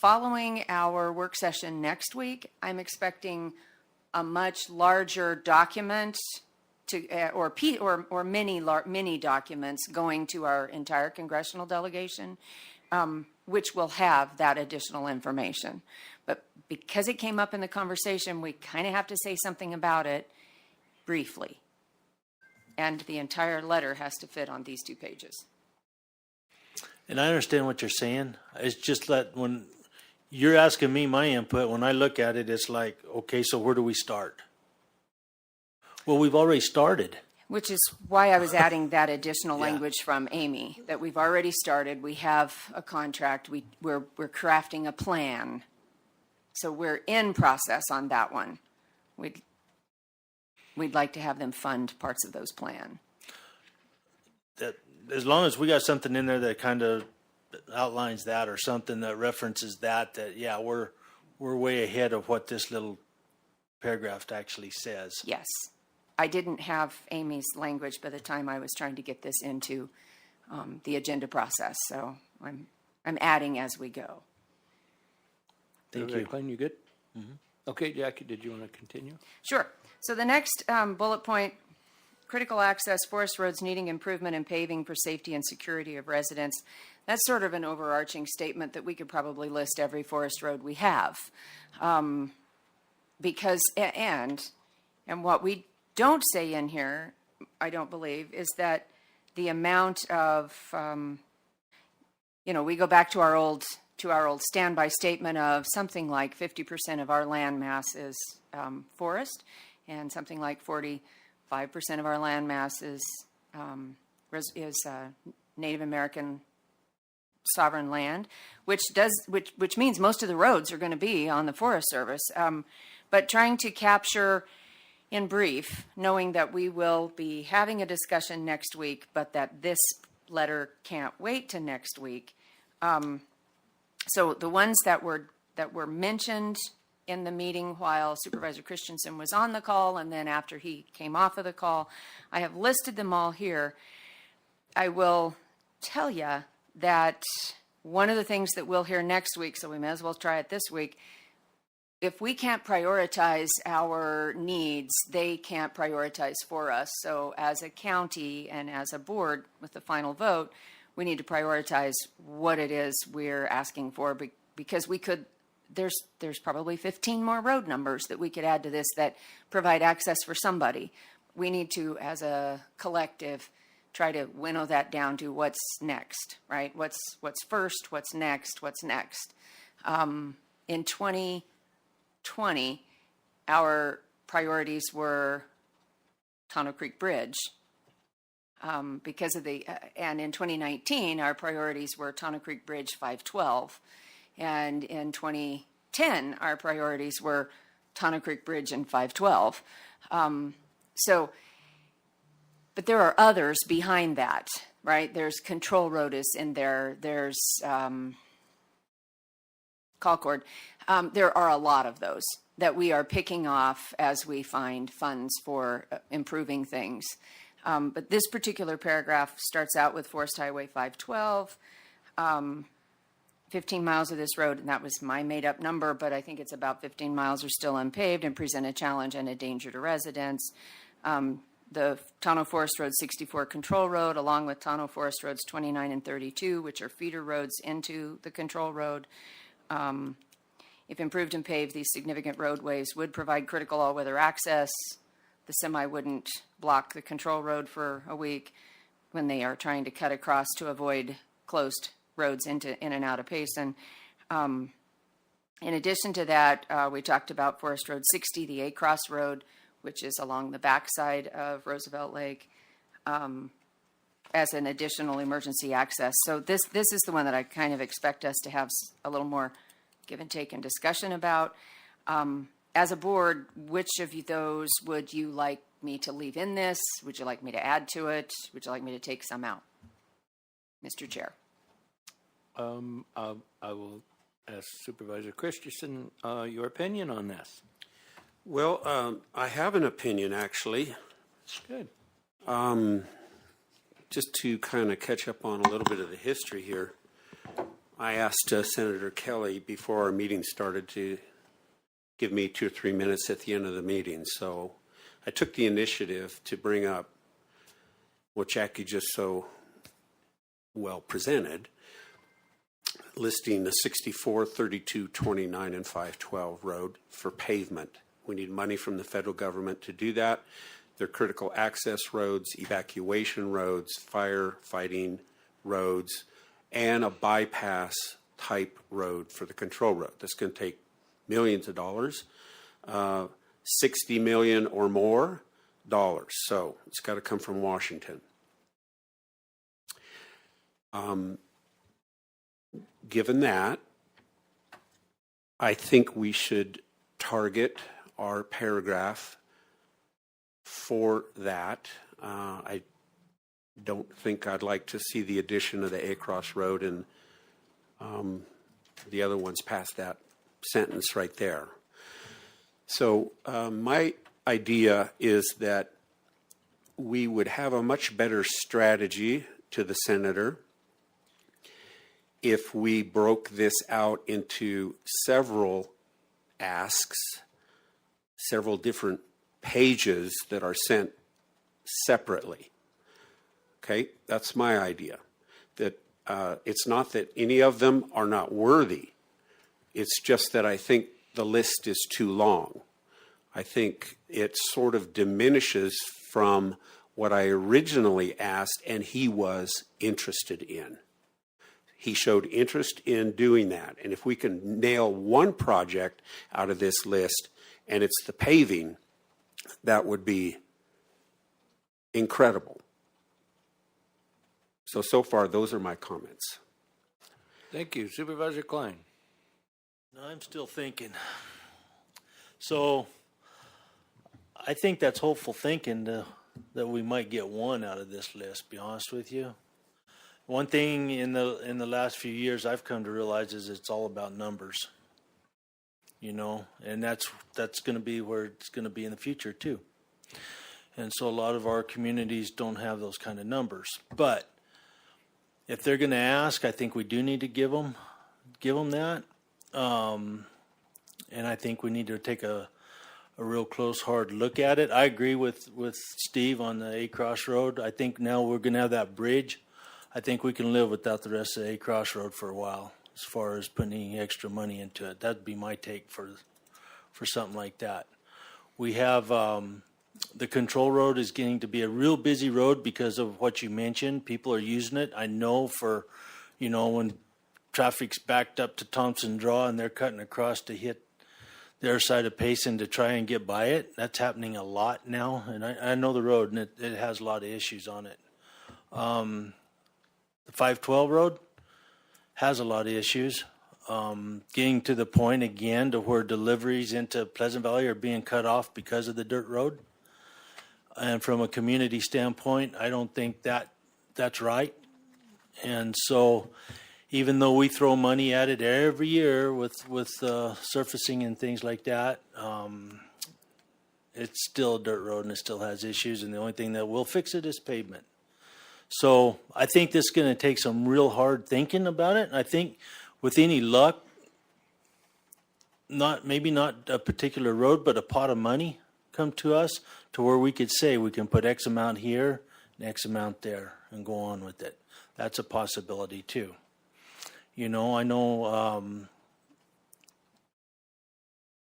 Following our work session next week, I'm expecting a much larger document or many documents going to our entire congressional delegation, which will have that additional information. But because it came up in the conversation, we kind of have to say something about it briefly. And the entire letter has to fit on these 2 pages. And I understand what you're saying. It's just that when you're asking me my input, when I look at it, it's like, okay, so where do we start? Well, we've already started. Which is why I was adding that additional language from Amy, that we've already started. We have a contract. We're crafting a plan. So we're in process on that one. We'd like to have them fund parts of those plan. That as long as we got something in there that kind of outlines that, or something that references that yeah, we're way ahead of what this little paragraph actually says. Yes. I didn't have Amy's language by the time I was trying to get this into the agenda process. So I'm adding as we go. Thank you. Klein, you good? Mm-hmm. Okay, Jackie, did you want to continue? Sure. So the next bullet point, critical access, forest roads needing improvement and paving for safety and security of residents. That's sort of an overarching statement that we could probably list every forest road we have. Because, and what we don't say in here, I don't believe, is that the amount of, we go back to our old standby statement of something like 50% of our land mass is forest, and something like 45% of our land mass is Native American sovereign land, which means most of the roads are going to be on the Forest Service. But trying to capture in brief, knowing that we will be having a discussion next week, but that this letter can't wait to next week. So the ones that were mentioned in the meeting while Supervisor Christensen was on the call, and then after he came off of the call, I have listed them all here. I will tell you that one of the things that we'll hear next week, so we may as well try it this week, if we can't prioritize our needs, they can't prioritize for us. So as a county and as a board with the final vote, we need to prioritize what it is we're asking for, because we could, there's probably 15 more road numbers that we could add to this that provide access for somebody. We need to, as a collective, try to winnow that down to what's next, right? What's first, what's next. In 2020, our priorities were Tonto Creek Bridge because of and in 2019, our priorities were Tonto Creek Bridge 512. And in 2010, our priorities were Tonto Creek Bridge and 512. But there are others behind that, right? There's Control Road is in there. There's Concord. There are a lot of those that we are picking off as we find funds for improving things. But this particular paragraph starts out with Forest Highway 512, 15 miles of this road, and that was my made-up number, but I think it's about 15 miles are still unpaved and present a challenge and a danger to residents. The Tonto Forest Road 64 Control Road, along with Tonto Forest Roads 29 and 32, which are feeder roads into the Control Road. If improved and paved, these significant roadways would provide critical all-weather access. The semi wouldn't block the control road for a week when they are trying to cut across to avoid closed roads in and out of Payson. In addition to that, we talked about Forest Road 60, the A-Cross Road, which is along the backside of Roosevelt Lake, as an additional emergency access. So this is the one that I kind of expect us to have a little more give and take and discussion about. As a board, which of those would you like me to leave in this? Would you like me to add to it? Would you like me to take some out? Mr. Chair. I will ask Supervisor Christensen your opinion on this. Well, I have an opinion, actually. Good. Just to kind of catch up on a little bit of the history here, I asked Senator Kelly before our meeting started to give me 2 or 3 minutes at the end of the meeting. So I took the initiative to bring up what Jackie just so well presented, listing the 64, 32, 29, and 512 road for pavement. We need money from the federal government to do that. They're critical access roads, evacuation roads, firefighting roads, and a bypass type road for the control road. That's going to take millions of dollars, 60 million or more dollars. So it's got to come from Washington. Given that, I think we should target our paragraph for that. I don't think I'd like to see the addition of the A-Cross Road and the other ones past that sentence right there. So my idea is that we would have a much better strategy to the senator if we broke this out into several asks, several different pages that are sent separately. Okay, that's my idea. That it's not that any of them are not worthy. It's just that I think the list is too long. I think it sort of diminishes from what I originally asked and he was interested in. He showed interest in doing that. And if we can nail one project out of this list, and it's the paving, that would be incredible. So far, those are my comments. Thank you. Supervisor Klein. I'm still thinking. So I think that's hopeful thinking that we might get one out of this list, to be honest with you. One thing in the last few years I've come to realize is it's all about numbers. You know, and that's going to be where it's going to be in the future too. And so a lot of our communities don't have those kind of numbers. But if they're going to ask, I think we do need to give them that. And I think we need to take a real close, hard look at it. I agree with Steve on the A-Cross Road. I think now we're going to have that bridge. I think we can live without the rest of the A-Cross Road for a while as far as putting any extra money into it. That'd be my take for something like that. We have the control road is getting to be a real busy road because of what you mentioned. People are using it. I know for, when traffic's backed up to Thompson Draw and they're cutting across to hit their side of Payson to try and get by it. That's happening a lot now. And I know the road, and it has a lot of issues on it. The 512 road has a lot of issues. Getting to the point again to where deliveries into Pleasant Valley are being cut off because of the dirt road. And from a community standpoint, I don't think that's right. And so even though we throw money at it every year with surfacing and things like that, it's still a dirt road and it still has issues. And the only thing that will fix it is pavement. So I think this is going to take some real hard thinking about it. I think with any luck, maybe not a particular road, but a pot of money come to us to where we could say we can put X amount here and X amount there and go on with it. That's a possibility too. I know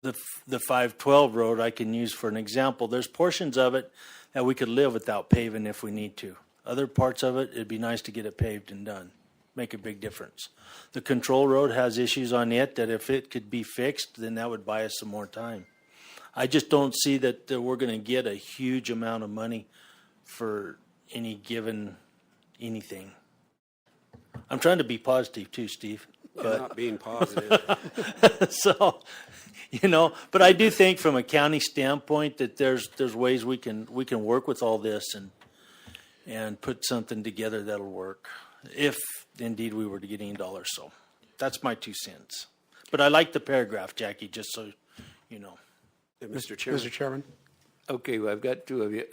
the 512 road I can use for an example. There's portions of it that we could live without paving if we need to. Other parts of it, it'd be nice to get it paved and done. Make a big difference. The control road has issues on it that if it could be fixed, then that would buy us some more time. I just don't see that we're going to get a huge amount of money for any given anything. I'm trying to be positive too, Steve. You're not being positive. So, but I do think from a county standpoint that there's ways we can work with all this and put something together that'll work if indeed we were to get any dollars. So that's my 2 cents. But I like the paragraph, Jackie, just so you know. Mr. Chairman. Mr. Chairman? Okay, well, I've got two of you.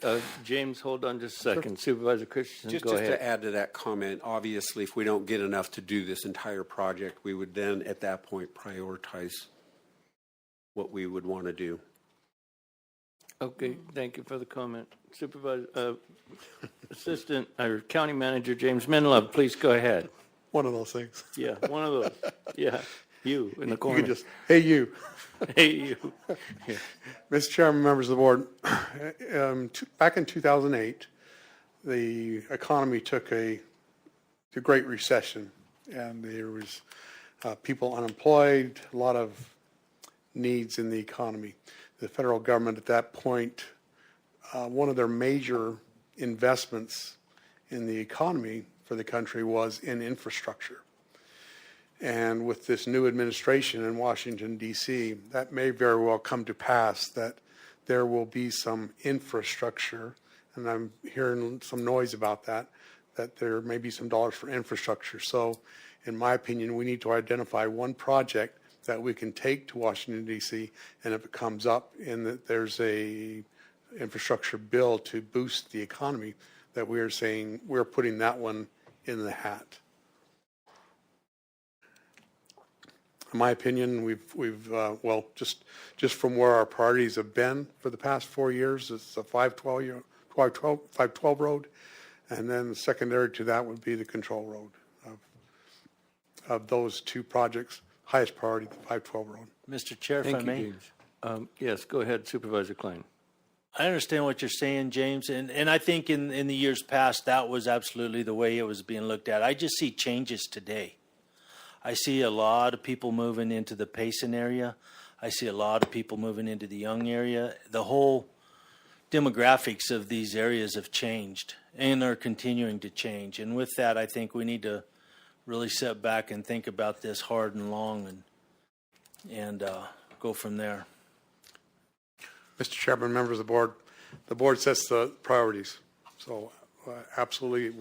James, hold on just a second. Supervisor Christensen, Just go ahead. to add to that comment, obviously, if we don't get enough to do this entire project, we would then, at that point, prioritize what we would want to do. Okay, thank you for the comment. Supervisor, Assistant, or County Manager James Menlove, please go ahead. One of those things. Yeah, one of those. Yeah, you in the You corner. could just, hey, you. Hey, you. Yeah. Mr. Chairman, members of the board, back in 2008, the economy took the Great Recession, and there was people unemployed, a lot of needs in the economy. The federal government at that point, one of their major investments in the economy for the country was in infrastructure. And with this new administration in Washington, D.C., that may very well come to pass that there will be some infrastructure, and I'm hearing some noise about that there may be some dollars for infrastructure. So, in my opinion, we need to identify one project that we can take to Washington, D.C., and if it comes up in that there's a infrastructure bill to boost the economy, that we are saying we're putting that one in the hat. In my opinion, we've well, just from where our priorities have been for the past 4 years, it's a 512 road, and then secondary to that would be the control road. Of those two projects, highest priority, the 512 road. Mr. Chair, if Thank I you, may. James. Yes, go ahead, Supervisor Klein. I understand what you're saying, James, and I think in the years past that was absolutely the way it was being looked at. I just see changes today. I see a lot of people moving into the Payson area. I see a lot of people moving into the Young area. The whole demographics of these areas have changed and are continuing to change. And with that, I think we need to really sit back and think about this hard and long and go from there. Mr. Chairman, members of the board sets the priorities. So absolutely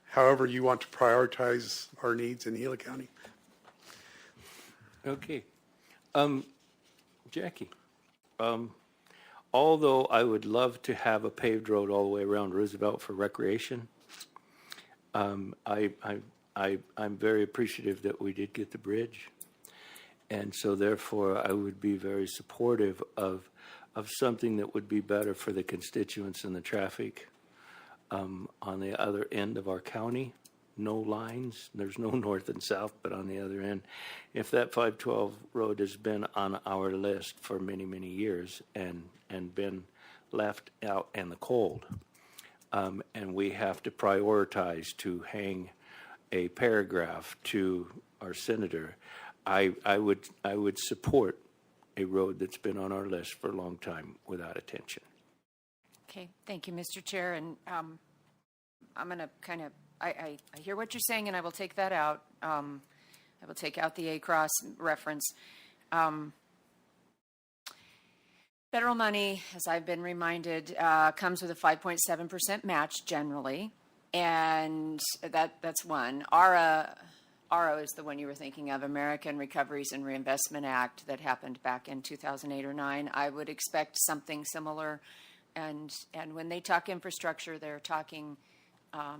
however you want to prioritize our needs in Gila County. Okay. Jackie, although I would love to have a paved road all the way around Roosevelt for recreation, I'm very appreciative that we did get the bridge. And so therefore I would be very supportive of something that would be better for the constituents and the traffic on the other end of our county. No lines, there's no north and south, but on the other end. If that 512 road has been on our list for many, many years and been left out in the cold, and we have to prioritize to hang a paragraph to our senator, I would support a road that's been on our list for a long time without attention. Okay, thank you, Mr. Chair, and I'm going to kind of, I hear what you're saying, and I will take that out. I will take out the A-Cross reference. Federal money, as I've been reminded, comes with a 5.7% match generally, and that's one. ARO is the one you were thinking of, American Recoveries and Reinvestment Act, that happened back in 2008 or 9. I would expect something similar, and when they talk infrastructure, they're talking a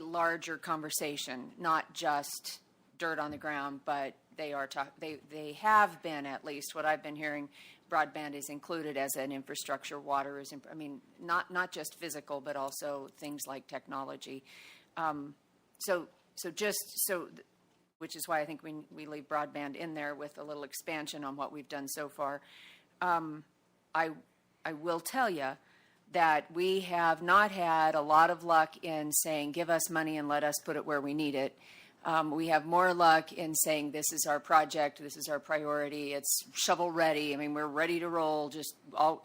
larger conversation, not just dirt on the ground, but they have been, at least what I've been hearing, broadband is included as an infrastructure, water is, not just physical, but also things like technology. So which is why I think we leave broadband in there with a little expansion on what we've done so far. I will tell you that we have not had a lot of luck in saying, give us money and let us put it where we need it. We have more luck in saying, this is our project, this is our priority, it's shovel ready. I mean, we're ready to roll, just all,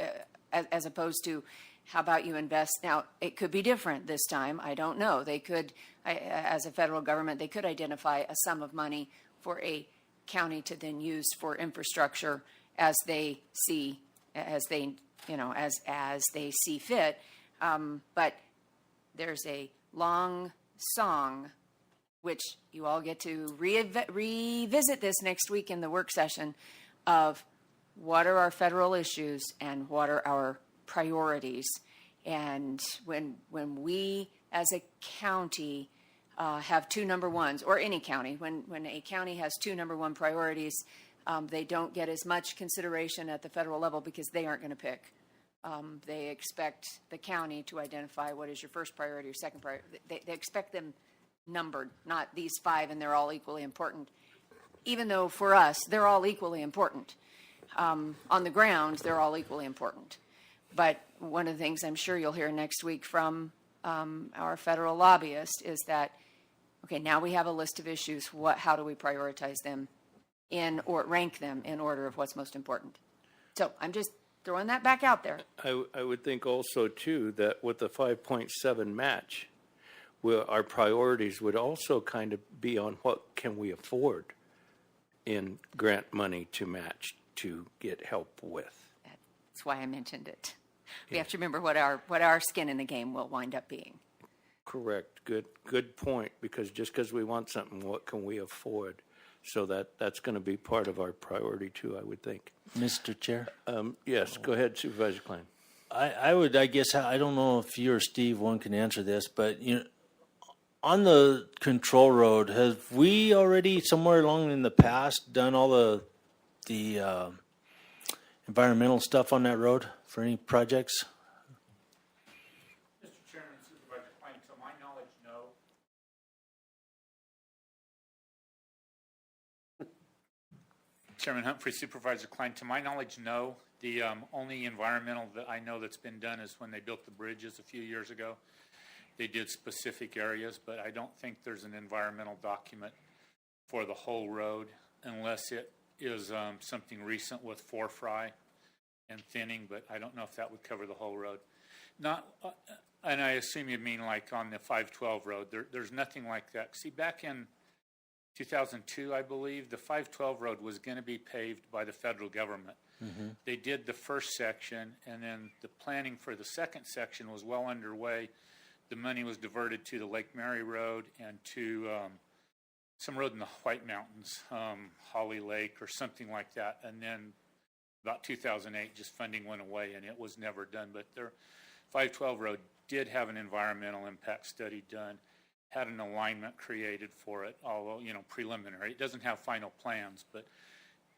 as opposed to, how about you invest? Now, it could be different this time. I don't know. They could, as a federal government, they could identify a sum of money for a county to then use for infrastructure as they see, as they, you know, as they see fit. But there's a long song, which you all get to revisit this next week in the work session, of what are our federal issues and what are our priorities. And when we as a county have two number ones, or any county, when a county has two number one priorities, they don't get as much consideration at the federal level because they aren't going to pick. They expect the county to identify what is your first priority or second priority. They expect them numbered, not these five and they're all equally important. Even though for us, they're all equally important. On the ground, they're all equally important. But one of the things I'm sure you'll hear next week from our federal lobbyist is that, okay, now we have a list of issues. How do we prioritize them or rank them in order of what's most important? So I'm just throwing that back out there. I would think also, too, that with the 5.7 match, our priorities would also kind of be on what can we afford in grant money to match to get help with. That's why I mentioned it. We have to remember what our skin in the game will wind up being. Correct. Good point. Because just because we want something, what can we afford? So that's going to be part of our priority too, I would think. Mr. Chair? Yes, go ahead, Supervisor Klein. I guess, I don't know if you or Steve, one can answer this, but you know, on the control road, have we already somewhere along in the past done all the environmental stuff on that road for any projects? Mr. Chairman, Supervisor Klein, to my knowledge, no. Chairman Humphrey, Supervisor Klein, to my knowledge, no. The only environmental that I know that's been done is when they built the bridges a few years ago. They did specific areas, but I don't think there's an environmental document for the whole road unless it is something recent with fry and thinning, but I don't know if that would cover the whole road. Not, and I assume you mean like on the 512 road. There's nothing like that. See, back in 2002, I believe, the 512 road was going to be paved by the federal government. Mm-hmm. They did the first section, and then the planning for the second section was well underway. The money was diverted to the Lake Mary Road and to some road in the White Mountains, Holly Lake or something like that. And then about 2008, just funding went away and it was never done. But their 512 road did have an environmental impact study done, had an alignment created for it, although, you know, preliminary. It doesn't have final plans, but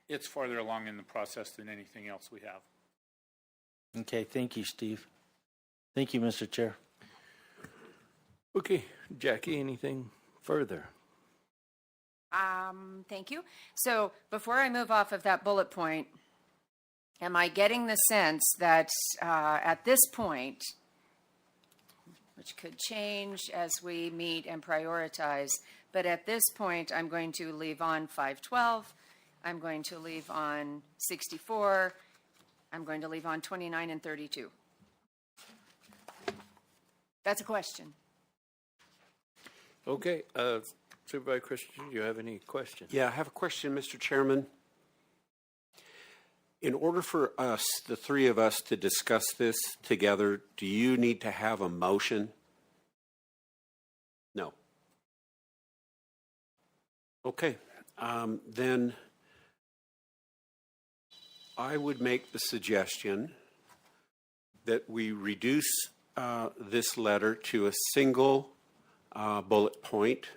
it's farther along in the process than anything else we have. Okay, thank you, Steve. Thank you, Mr. Chair. Okay, Jackie, anything further? Thank you. So before I move off of that bullet point, am I getting the sense that at this point, which could change as we meet and prioritize, but at this point, I'm going to leave on 512, I'm going to leave on 64, I'm going to leave on 29 and 32. That's a question. Okay, Supervisor Christian, do you have any questions? Yeah, I have a question, Mr. Chairman. In order for us, the three of us, to discuss this together, do you need to have a motion? No. Okay, then I would make the suggestion that we reduce this letter to a single bullet point,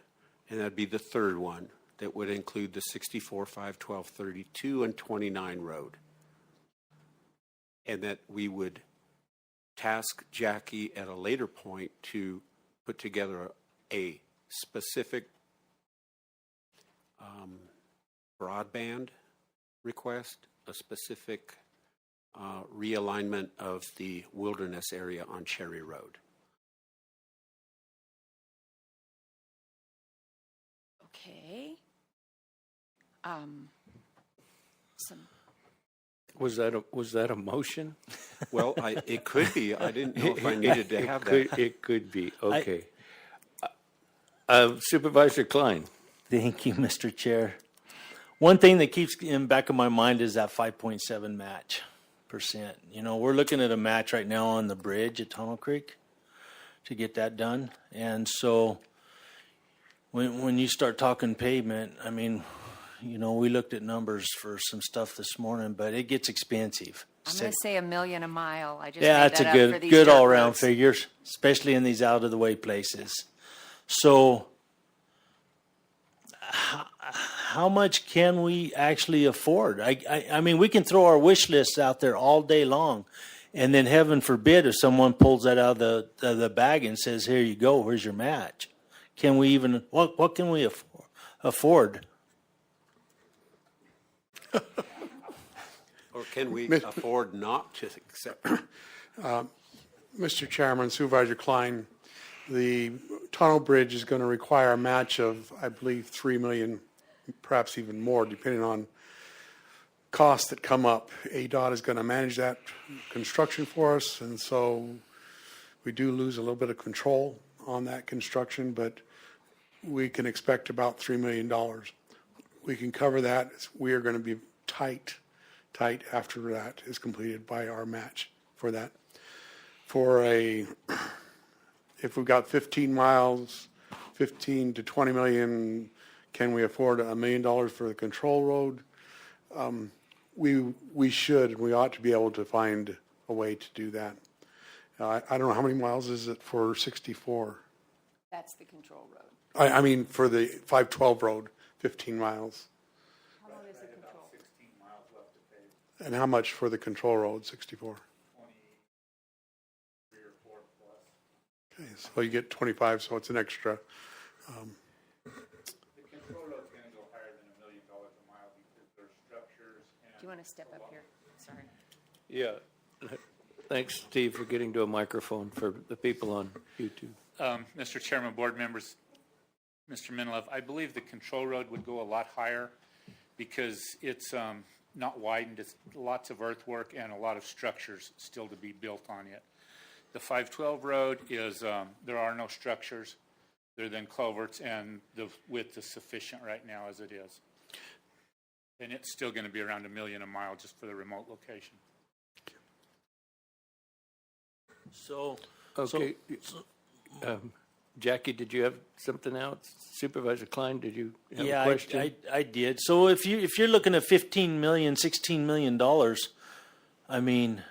and that'd be the third one that would include the 64, 5, 12, 32, and 29 road. And that we would task Jackie at a later point to put together a specific broadband request, a specific realignment of the wilderness area on Cherry Road. Okay. Some, Was that a motion? Well, it could be. I didn't know if I needed to have that. It could be, okay. Supervisor Klein. Thank you, Mr. Chair. One thing that keeps in back of my mind is that 5.7 match percent. You know, we're looking at a match right now on the bridge at Tunnel Creek to get that done. And so when you start talking pavement, I mean, you know, we looked at numbers for some stuff this morning, but it gets expensive. I'm going to say $1 million a mile. I just Yeah, made that's that a up for these good dirt all around roads. figures, especially in these out of the way places. So how much can we actually afford? I mean, we can throw our wish lists out there all day long, and then heaven forbid if someone pulls that out of the bag and says, "Here you go, here's your match." Can we even what can we afford? Or can we afford not to accept it? Mr. Chairman, Supervisor Klein, the tunnel bridge is going to require a match of, I believe, 3 million, perhaps even more, depending on costs that come up. ADOT is going to manage that construction for us, and so we do lose a little bit of control on that construction, but we can expect about $3 million. We can cover that. We are going to be tight after that is completed by our match for that. If we've got 15 miles, 15 to 20 million, can we afford $1 million for the control road? We should, and we ought to be able to find a way to do that. I don't know, how many miles is it for 64? That's the control road. I mean, for the 512 road, 15 miles. How long is the control? And how much for the control road, 64? 23 or 4 plus. Okay, so you get 25, so it's an extra. The control road's going to go higher than $1 million a mile because there's structures and. Do you want to step up here? Sorry. Yeah. Thanks, Steve, for getting to a microphone for the people on YouTube. Mr. Chairman, board members, Mr. Minilov, I believe the control road would go a lot higher because it's not widened. It's lots of earthwork and a lot of structures still to be built on it. The 512 road is, there are no structures. They're then culverts, and the width is sufficient right now as it is. And it's still going to be around $1 million a mile just for the remote location. So Okay. Jackie, did you have something else? Supervisor Klein, did you have a question? I did. So if you're looking at $15 million, $16 million, I mean,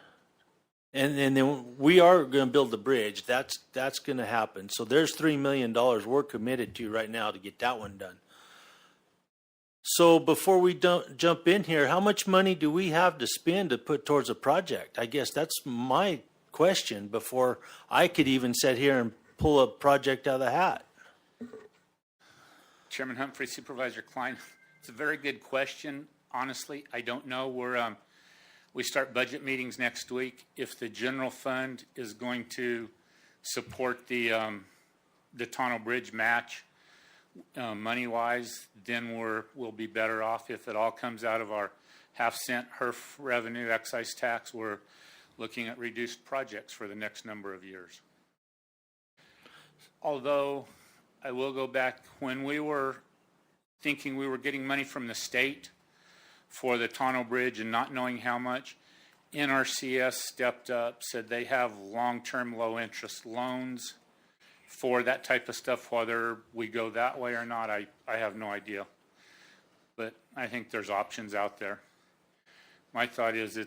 and then we are going to build the bridge. That's going to happen. So there's $3 million we're committed to right now to get that one done. So before we jump in here, how much money do we have to spend to put towards a project? I guess that's my question before I could even sit here and pull a project out of the hat. Chairman Humphrey, Supervisor Klein, it's a very good question. Honestly, I don't know. We start budget meetings next week. If the general fund is going to support the tunnel bridge match money-wise, then we'll be better off. If it all comes out of our half-cent HERF revenue excise tax, we're looking at reduced projects for the next number of years. Although I will go back, when we were thinking we were getting money from the state for the tunnel bridge and not knowing how much, NRCS stepped up, said they have long-term low-interest loans for that type of stuff. Whether we go that way or not, I have no idea. But I think there's options out there. My thought is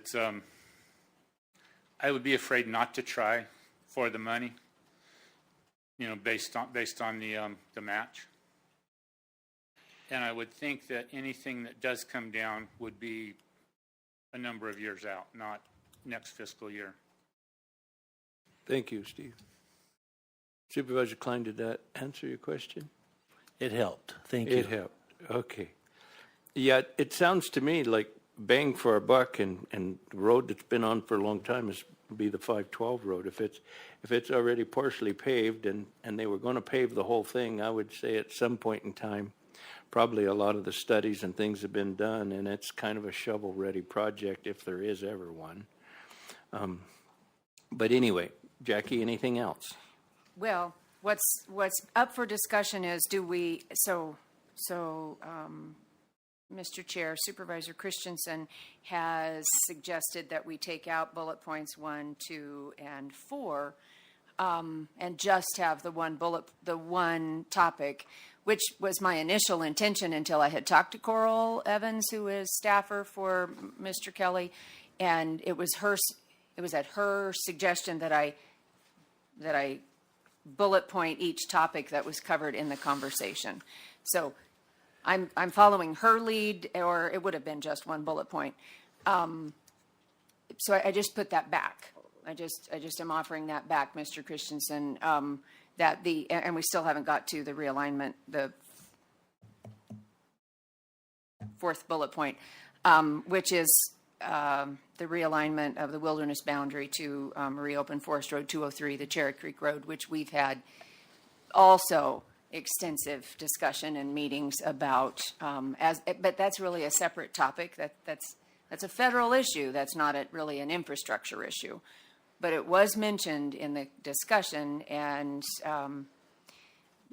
I would be afraid not to try for the money, you know, based on the match. And I would think that anything that does come down would be a number of years out, not next fiscal year. Thank you, Steve. Supervisor Klein, did that answer your question? It helped. Thank you. It helped. Okay. Yeah, it sounds to me like bang for our buck, and the road that's been on for a long time is be the 512 road. If it's already partially paved and they were going to pave the whole thing, I would say at some point in time, probably a lot of the studies and things have been done, and it's kind of a shovel-ready project if there is ever one. But anyway, Jackie, anything else? Well, what's up for discussion is Mr. Chair, Supervisor Christensen has suggested that we take out bullet points 1, 2, and 4, and just have the one topic, which was my initial intention until I had talked to Coral Evans, who is staffer for Mr. Kelly, and it was at her suggestion that I bullet point each topic that was covered in the conversation. So I'm following her lead, or it would have been just one bullet point. So I just put that back. I just am offering that back, Mr. Christensen, and we still haven't got to the realignment, the fourth bullet point, which is the realignment of the wilderness boundary to reopen Forest Road 203, the Cherry Creek Road, which we've had also extensive discussion and meetings about, but that's really a separate topic. That's a federal issue. That's not really an infrastructure issue. But it was mentioned in the discussion, and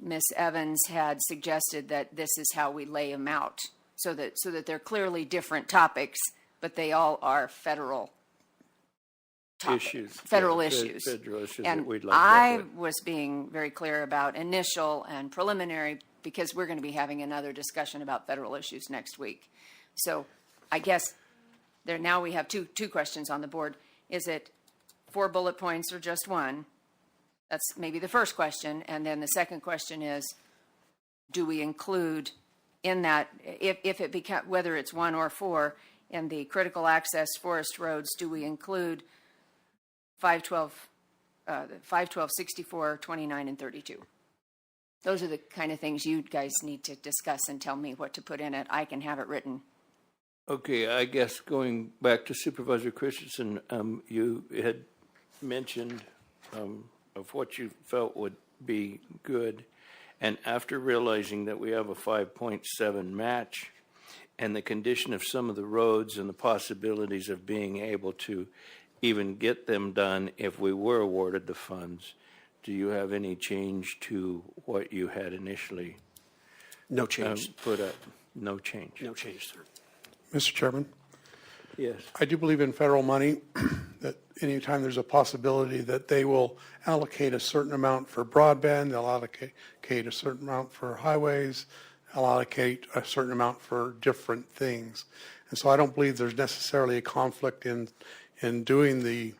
Ms. Evans had suggested that this is how we lay them out, so that they're clearly different topics, but they all are federal Issues. federal Yeah, issues. Federal issues And that we'd like I that with. was being very clear about initial and preliminary, because we're going to be having another discussion about federal issues next week. So I guess now we have two questions on the board. Is it 4 bullet points or just one? That's maybe the first question. And then the second question is, do we include in that, if it becomes, whether it's 1 or 4, in the critical access forest roads, do we include 512, 64, 29, and 32? Those are the kind of things you guys need to discuss and tell me what to put in it. I can have it written. Okay, I guess going back to Supervisor Christensen, you had mentioned of what you felt would be good, and after realizing that we have a 5.7 match and the condition of some of the roads and the possibilities of being able to even get them done if we were awarded the funds, do you have any change to what you had initially No change. put up? No change. No change, sir. Mr. Chairman, Yes. I do believe in federal money, that anytime there's a possibility that they will allocate a certain amount for broadband, they'll allocate a certain amount for highways, allocate a certain amount for different things. And so I don't believe there's necessarily a conflict in doing the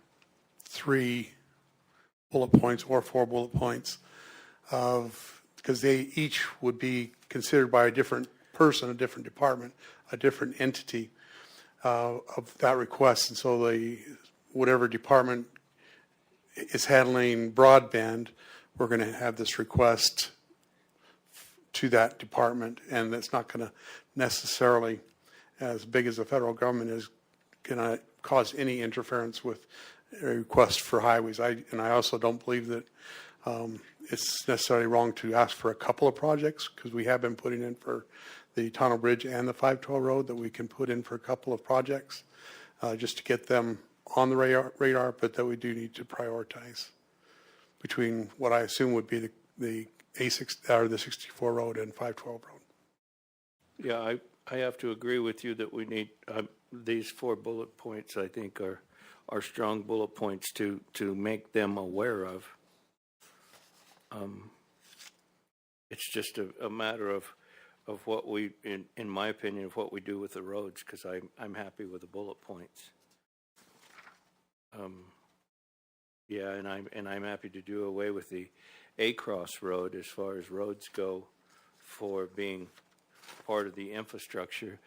3 bullet points or 4 bullet points because they each would be considered by a different person, a different department, a different entity of that request. And so whatever department is handling broadband, we're going to have this request to that department, and that's not going to necessarily, as big as the federal government is, going to cause any interference with a request for highways. I also don't believe that it's necessarily wrong to ask for a couple of projects, because we have been putting in for the Tunnel Bridge and the 512 road, that we can put in for a couple of projects just to get them on the radar, but that we do need to prioritize between what I assume would be the A6 or the 64 road and 512 road. Yeah, I have to agree with you that we need these 4 bullet points. I think are strong bullet points to make them aware of. It's just a matter of what we, in my opinion, of what we do with the roads, because I'm happy with the bullet points. Yeah, and I'm happy to do away with the A-Cross Road as far as roads go for being part of the infrastructure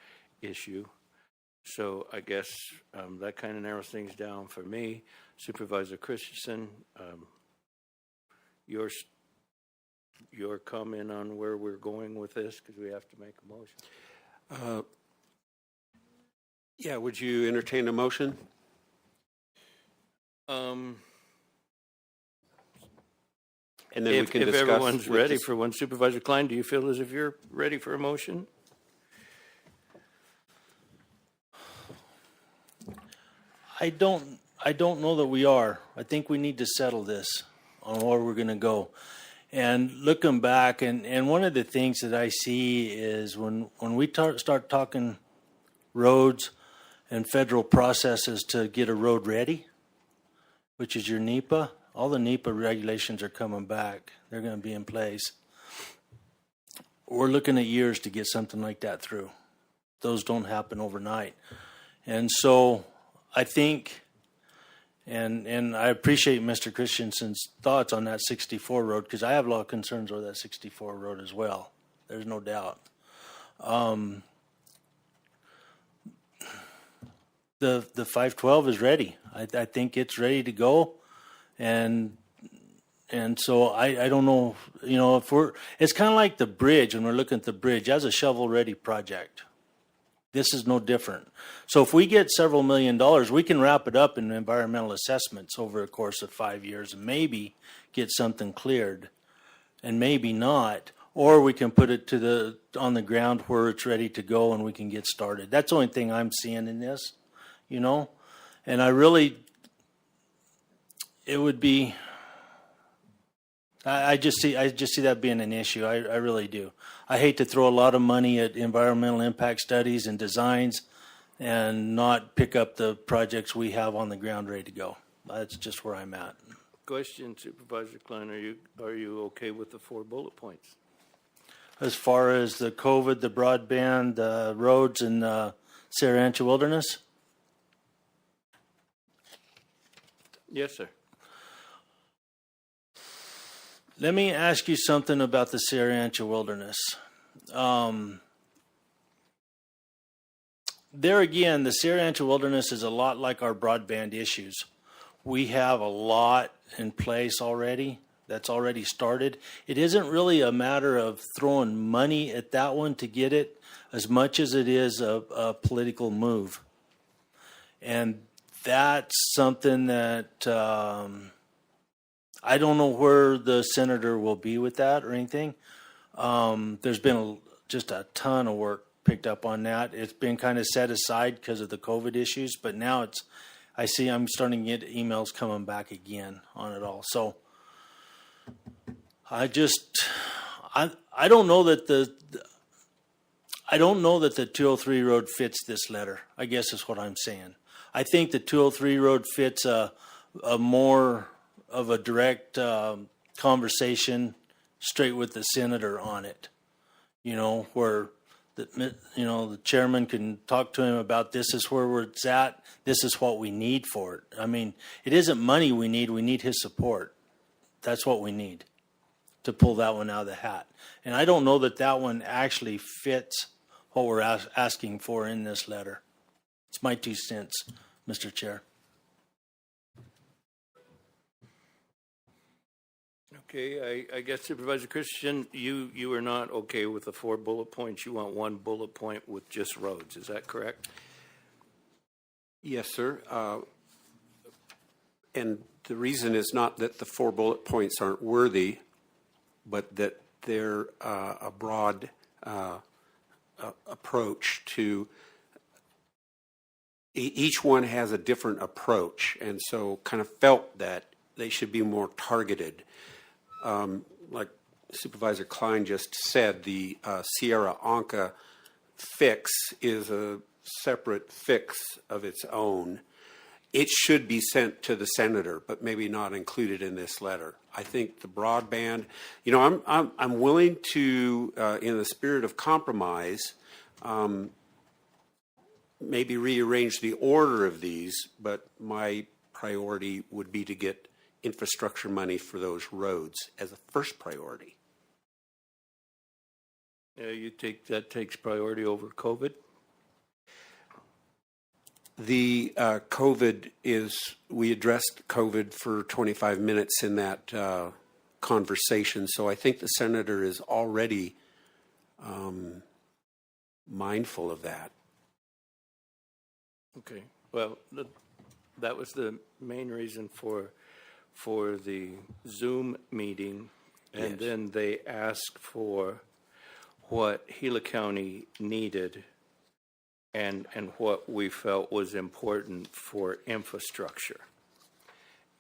issue. So I guess that kind of narrows things down for me. Supervisor Christensen, your comment on where we're going with this, because we have to make a motion. Yeah, would you entertain a motion? And then we If can discuss. everyone's with ready this- for one, Supervisor Klein, do you feel as if you're ready for a motion? I don't know that we are. I think we need to settle this on where we're going to go. And looking back, and one of the things that I see is when we start talking roads and federal processes to get a road ready, which is your NEPA, all the NEPA regulations are coming back. They're going to be in place. We're looking at years to get something like that through. Those don't happen overnight. And so I think, and I appreciate Mr. Christensen's thoughts on that 64 road, because I have a lot of concerns over that 64 road as well. There's no doubt. The 512 is ready. I think it's ready to go. And so I don't know, if it's kind of like the bridge when we're looking at the bridge as a shovel-ready project. This is no different. So if we get several $1 million, we can wrap it up in environmental assessments over a course of 5 years and maybe get something cleared and maybe not. Or we can put it on the ground where it's ready to go and we can get started. That's the only thing I'm seeing in this, And it would be, I just see that being an issue. I really do. I hate to throw a lot of money at environmental impact studies and designs and not pick up the projects we have on the ground ready to go. That's just where I'm at. Question, Supervisor Klein, are you okay with the 4 bullet points? As far as the COVID, the broadband, the roads, and Sierra Rancho Wilderness? Yes, sir. Let me ask you something about the Sierra Rancho Wilderness. There again, the Sierra Rancho Wilderness is a lot like our broadband issues. We have a lot in place already. That's already started. It isn't really a matter of throwing money at that one to get it as much as it is a political move. And that's something that I don't know where the senator will be with that or anything. There's been just a ton of work picked up on that. It's been kind of set aside because of the COVID issues, but now I'm starting to get emails coming back again on it all. So I don't know that the 203 road fits this letter, I guess is what I'm saying. I think the 203 road fits a more of a direct conversation straight with the senator on it, where the chairman can talk to him about this is where it's at, this is what we need for it. I mean, it isn't money we need his support. That's what we need to pull that one out of the hat. And I don't know that one actually fits what we're asking for in this letter. It's my 2 cents, Mr. Chair. Okay, I guess Supervisor Christian, you are not okay with the 4 bullet points. You want 1 bullet point with just roads. Is that correct? Yes, sir. And the reason is not that the 4 bullet points aren't worthy, but that they're a broad approach to. Each one has a different approach, and so kind of felt that they should be more targeted. Like Supervisor Klein just said, the Sierra Anca fix is a separate fix of its own. It should be sent to the senator, but maybe not included in this letter. I think the broadband, I'm willing to, in the spirit of compromise, maybe rearrange the order of these, but my priority would be to get infrastructure money for those roads as a first priority. You think that takes priority over COVID? The COVID we addressed COVID for 25 minutes in that conversation, so I think the senator is already mindful of that. Okay, well, that was the main reason for the Zoom meeting. And Yes. then they asked for what Gila County needed and what we felt was important for infrastructure.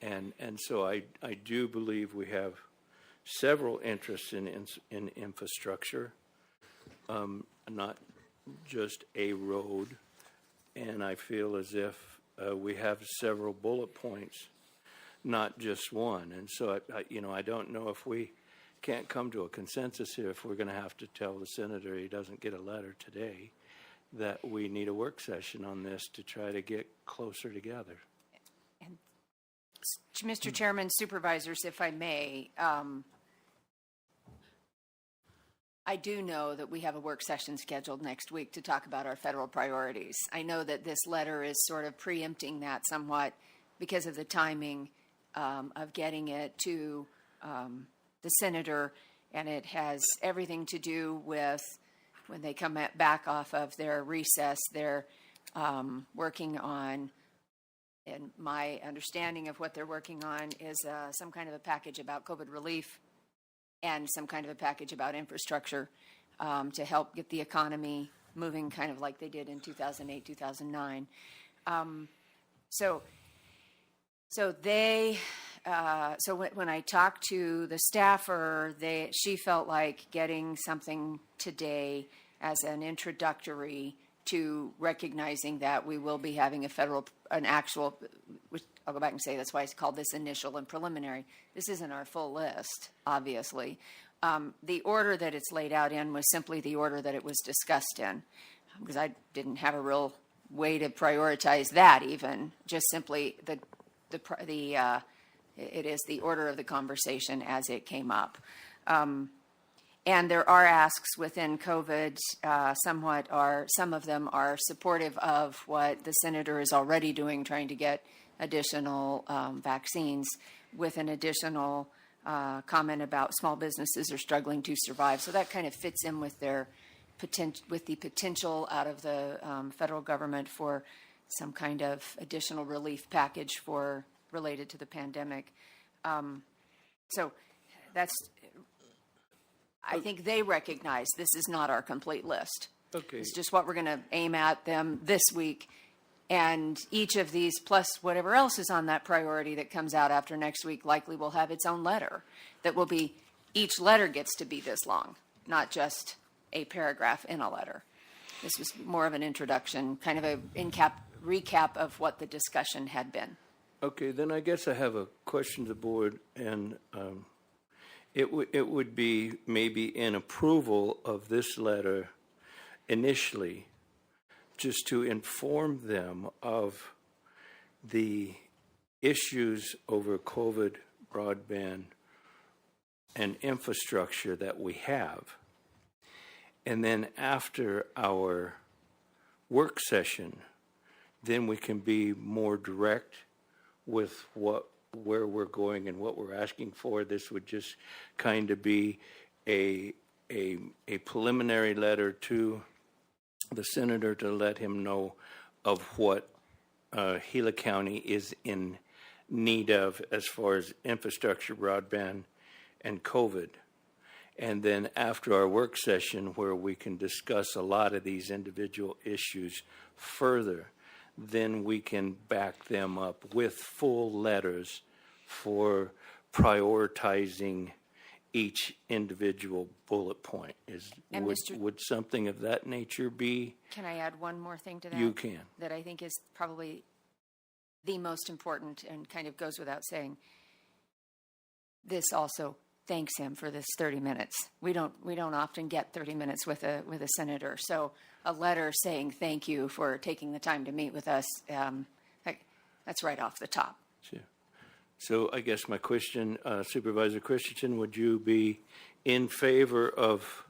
And so I do believe we have several interests in infrastructure, not just a road. And I feel as if we have several bullet points, not just one. And so, I don't know if we can't come to a consensus here, if we're going to have to tell the senator he doesn't get a letter today, that we need a work session on this to try to get closer together. Mr. Chairman, supervisors, if I may, I do know that we have a work session scheduled next week to talk about our federal priorities. I know that this letter is sort of preempting that somewhat because of the timing of getting it to the senator, and it has everything to do with when they come back off of their recess, they're working on, and my understanding of what they're working on is some kind of a package about COVID relief and some kind of a package about infrastructure to help get the economy moving, kind of like they did in 2008, 2009. So when I talked to the staffer, she felt like getting something today as an introductory to recognizing that we will be having an actual, which I'll go back and say that's why it's called this initial and preliminary. This isn't our full list, obviously. The order that it's laid out in was simply the order that it was discussed in, because I didn't have a real way to prioritize that even, just simply it is the order of the conversation as it came up. And there are asks within COVID, some of them are supportive of what the senator is already doing, trying to get additional vaccines, with an additional comment about small businesses are struggling to survive. So that kind of fits in with the potential out of the federal government for some kind of additional relief package related to the pandemic. So that's, I think they recognize this is not our complete list. Okay. It's just what we're going to aim at them this week. And each of these, plus whatever else is on that priority that comes out after next week, likely will have its own letter that will be, each letter gets to be this long, not just a paragraph in a letter. This was more of an introduction, kind of a recap of what the discussion had been. Okay, then I guess I have a question to the board, and it would be maybe in approval of this letter initially, just to inform them of the issues over COVID, broadband, and infrastructure that we have. And then after our work session, then we can be more direct with where we're going and what we're asking for. This would just kind of be a preliminary letter to the senator to let him know of what Gila County is in need of as far as infrastructure, broadband, and COVID. And then after our work session, where we can discuss a lot of these individual issues further, then we can back them up with full letters for prioritizing each individual bullet point. Would something of that nature be? Can I add one more thing to that? You can. That I think is probably the most important and kind of goes without saying. This also thanks him for this 30 minutes. We don't often get 30 minutes with a senator. So a letter saying thank you for taking the time to meet with us, that's right off the top. Sure. So I guess my question, Supervisor Christensen, would you be in favor of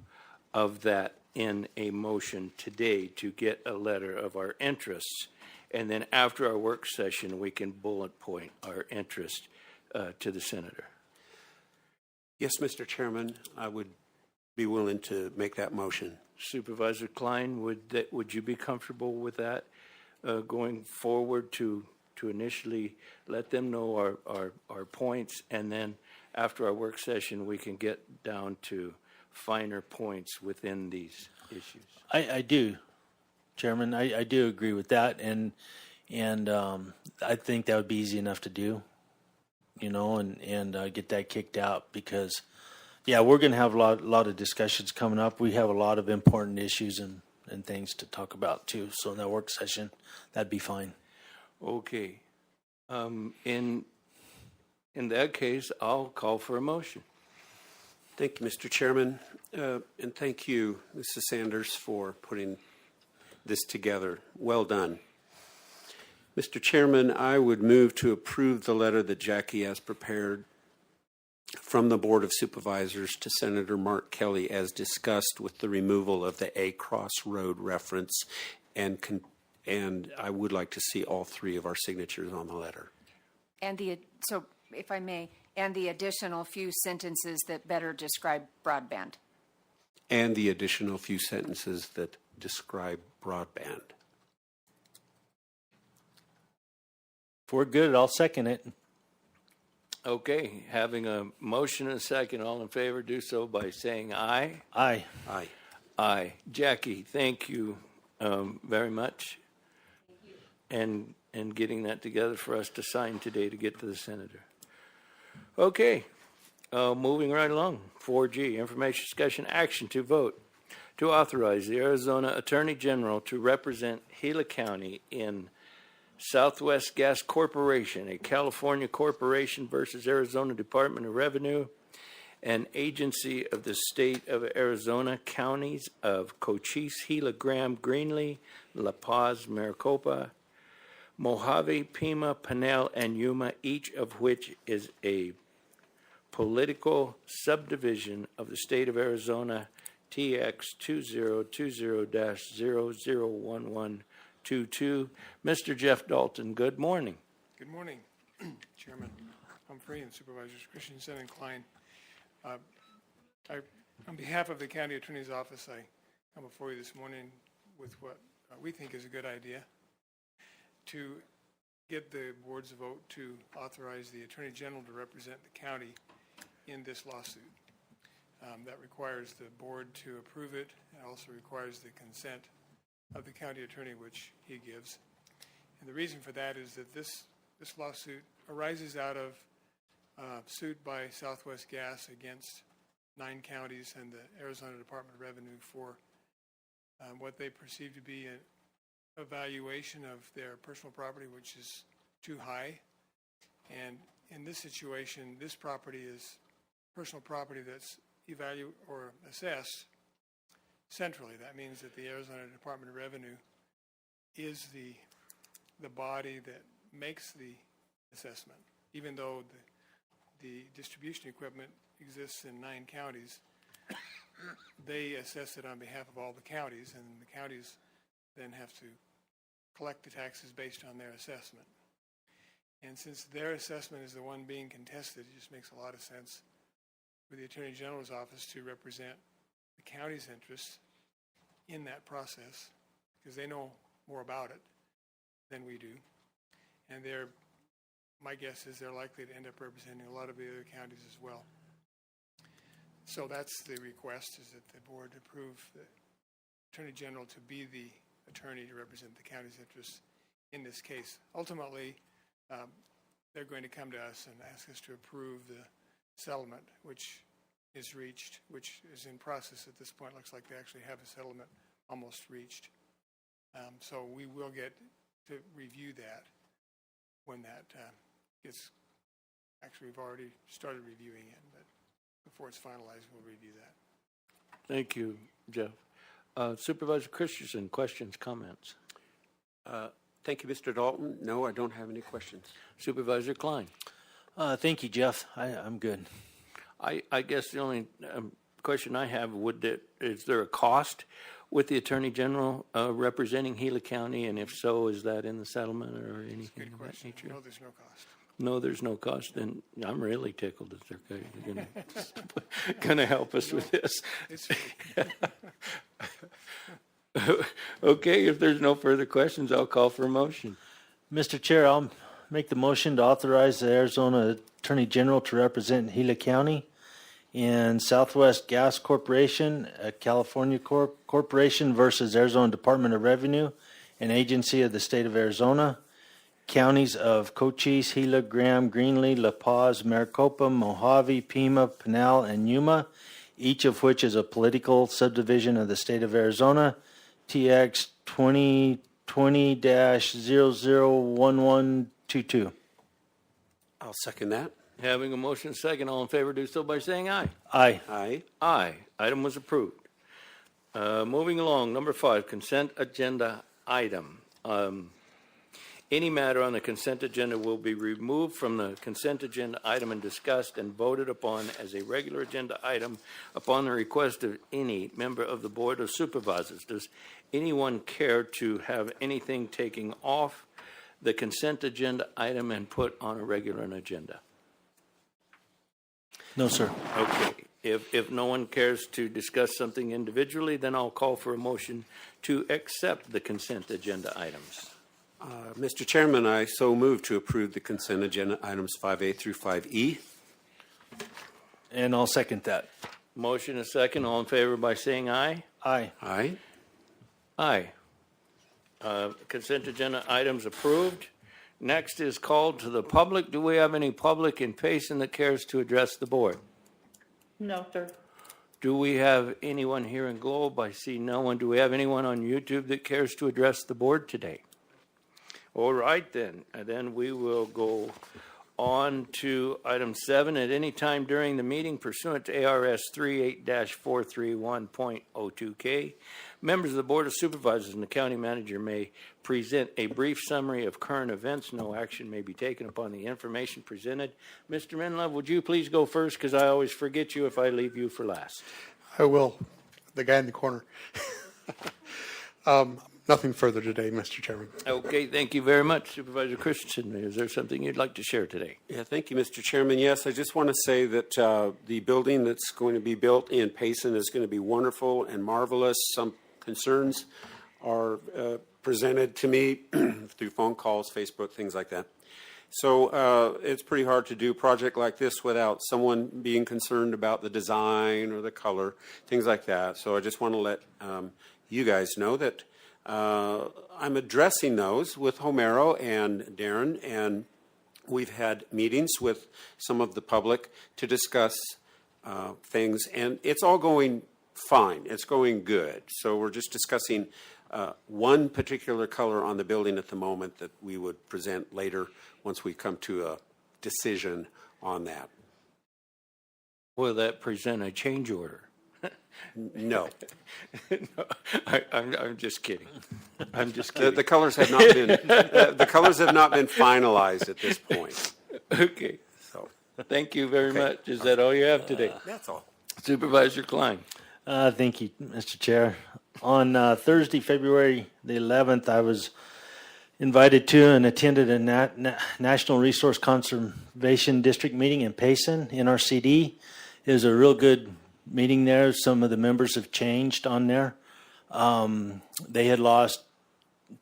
that in a motion today to get a letter of our interests, and then after our work session we can bullet point our interest to the senator? Yes, Mr. Chairman, I would be willing to make that motion. Supervisor Klein, would you be comfortable with that going forward to initially let them know our points, and then after our work session, we can get down to finer points within these issues. I do, Chairman. I do agree with that, and I think that would be easy enough to do, and get that kicked out because, yeah, we're going to have a lot of discussions coming up. We have a lot of important issues and things to talk about too. So in that work session, that'd be fine. Okay. In that case, I'll call for a motion. Thank you, Mr. Chairman, and thank you, Mrs. Sanders, for putting this together. Well done. Mr. Chairman, I would move to approve the letter that Jackie has prepared from the Board of Supervisors to Senator Mark Kelly as discussed, with the removal of the A Crossroad reference, and I would like to see all three of our signatures on the letter. So if I may, and the additional few sentences that better describe broadband. And the additional few sentences that describe broadband. If we're good, I'll second it. Okay, having a motion and a second, all in favor, do so by saying aye. Aye. Aye. Aye. Jackie, thank you very much. And getting that together for us to sign today to get to the senator. Okay, moving right along. 4G, information discussion action to vote to authorize the Arizona Attorney General to represent Gila County in Southwest Gas Corporation, a California corporation versus Arizona Department of Revenue, an agency of the state of Arizona, counties of Cochise, Gila, Graham, Greenlee, La Paz, Maricopa, Mojave, Pima, Pinal, and Yuma, each of which is a political subdivision of the state of Arizona, TX 2020-001122. Mr. Jeff Dalton, good morning. Good morning, Chairman Humphrey and Supervisors Christensen and Klein. On behalf of the County Attorney's Office, I come before you this morning with what we think is a good idea to get the board's vote to authorize the Attorney General to represent the county in this lawsuit. That requires the board to approve it. It also requires the consent of the county attorney, which he gives. And the reason for that is that this lawsuit arises out of suit by Southwest Gas against 9 counties and the Arizona Department of Revenue for what they perceive to be an evaluation of their personal property, which is too high. And in this situation, this property is personal property that's evaluated or assessed centrally. That means that the Arizona Department of Revenue is the body that makes the assessment. Even though the distribution equipment exists in 9 counties, they assess it on behalf of all the counties, and the counties then have to collect the taxes based on their assessment. And since their assessment is the one being contested, it just makes a lot of sense for the Attorney General's office to represent the county's interests in that process, because they know more about it than we do. And my guess is they're likely to end up representing a lot of the other counties as well. So that's the request, is that the board approve the Attorney General to be the attorney to represent the county's interests in this case. Ultimately, they're going to come to us and ask us to approve the settlement, which is reached, which is in process at this point. Looks like they actually have a settlement almost reached. So we will get to review that when that gets, actually we've already started reviewing it, but before it's finalized, we'll review that. Thank you, Jeff. Supervisor Christensen, questions, comments? Thank you, Mr. Dalton. No, I don't have any questions. Supervisor Klein? Thank you, Jeff. I'm good. I guess the only question I have, is there a cost with the Attorney General representing Gila County? And if so, is that in the settlement or anything of that nature? No, there's no cost. No, there's no cost. Then I'm really tickled that they're going to help us with this. Okay, if there's no further questions, I'll call for a motion. Mr. Chair, I'll make the motion to authorize the Arizona Attorney General to represent Gila County in Southwest Gas Corporation, a California corporation versus Arizona Department of Revenue, an agency of the state of Arizona, counties of Cochise, Gila, Graham, Greenlee, La Paz, Maricopa, Mojave, Pima, Pinal, and Yuma, each of which is a political subdivision of the state of Arizona, TX 2020-001122. I'll second that. Having a motion second, all in favor do so by saying aye. Aye. Aye. Aye. Item was approved. Moving along, number 5, consent agenda item. Any matter on the consent agenda will be removed from the consent agenda item and discussed and voted upon as a regular agenda item upon the request of any member of the Board of Supervisors. Does anyone care to have anything taken off the consent agenda item and put on a regular agenda? No, sir. Okay. If no one cares to discuss something individually, then I'll call for a motion to accept the consent agenda items. Mr. Chairman, I so move to approve the consent agenda items 5A through 5E. And I'll second that. Motion is second. All in favor by saying aye. Aye. Aye. Aye. Consent agenda items approved. Next is called to the public. Do we have any public in Payson that cares to address the board? No, sir. Do we have anyone here in Globe? I see no one. Do we have anyone on YouTube that cares to address the board today? All right, then. And then we will go on to item 7. At any time during the meeting pursuant to ARS 38-431.02K, members of the Board of Supervisors and the County Manager may present a brief summary of current events. No action may be taken upon the information presented. Mr. Menlove, would you please go first, because I always forget you if I leave you for last. I will. The guy in the corner. Nothing further today, Mr. Chairman. Okay, thank you very much. Supervisor Christensen, is there something you'd like to share today? Yeah, thank you, Mr. Chairman. Yes, I just want to say that the building that's going to be built in Payson is going to be wonderful and marvelous. Some concerns are presented to me through phone calls, Facebook, things like that. So it's pretty hard to do a project like this without someone being concerned about the design or the color, things like that. So I just want to let you guys know that I'm addressing those with Homero and Darren, and we've had meetings with some of the public to discuss things, and it's all going fine. It's going good. So we're just discussing one particular color on the building at the moment that we would present later once we come to a decision on that. Will that present a change order? No. No, I'm just kidding. I'm just kidding. The colors have not been the colors have not been finalized at this point. Okay. So Thank you very much. Is that all you have today? that's all. Supervisor Klein. Thank you, Mr. Chair. On Thursday, February the 11th, I was invited to and attended a National Resource Conservation District meeting in Payson, NRCD. It was a real good meeting there. Some of the members have changed on there. They had lost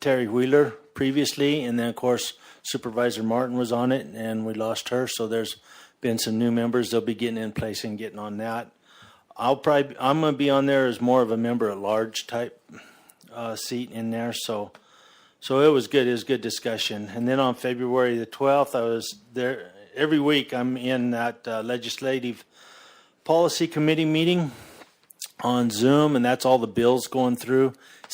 Terry Wheeler previously, and then, of course, Supervisor Martin was on it, and we lost her. So there's been some new members. They'll be getting in place and getting on that. I'm going to be on there as more of a member at large type seat in there. So it was good. It was good discussion. And then on February the 12th, I was there. Every week I'm in that legislative policy committee meeting on Zoom, and that's all the bills going through.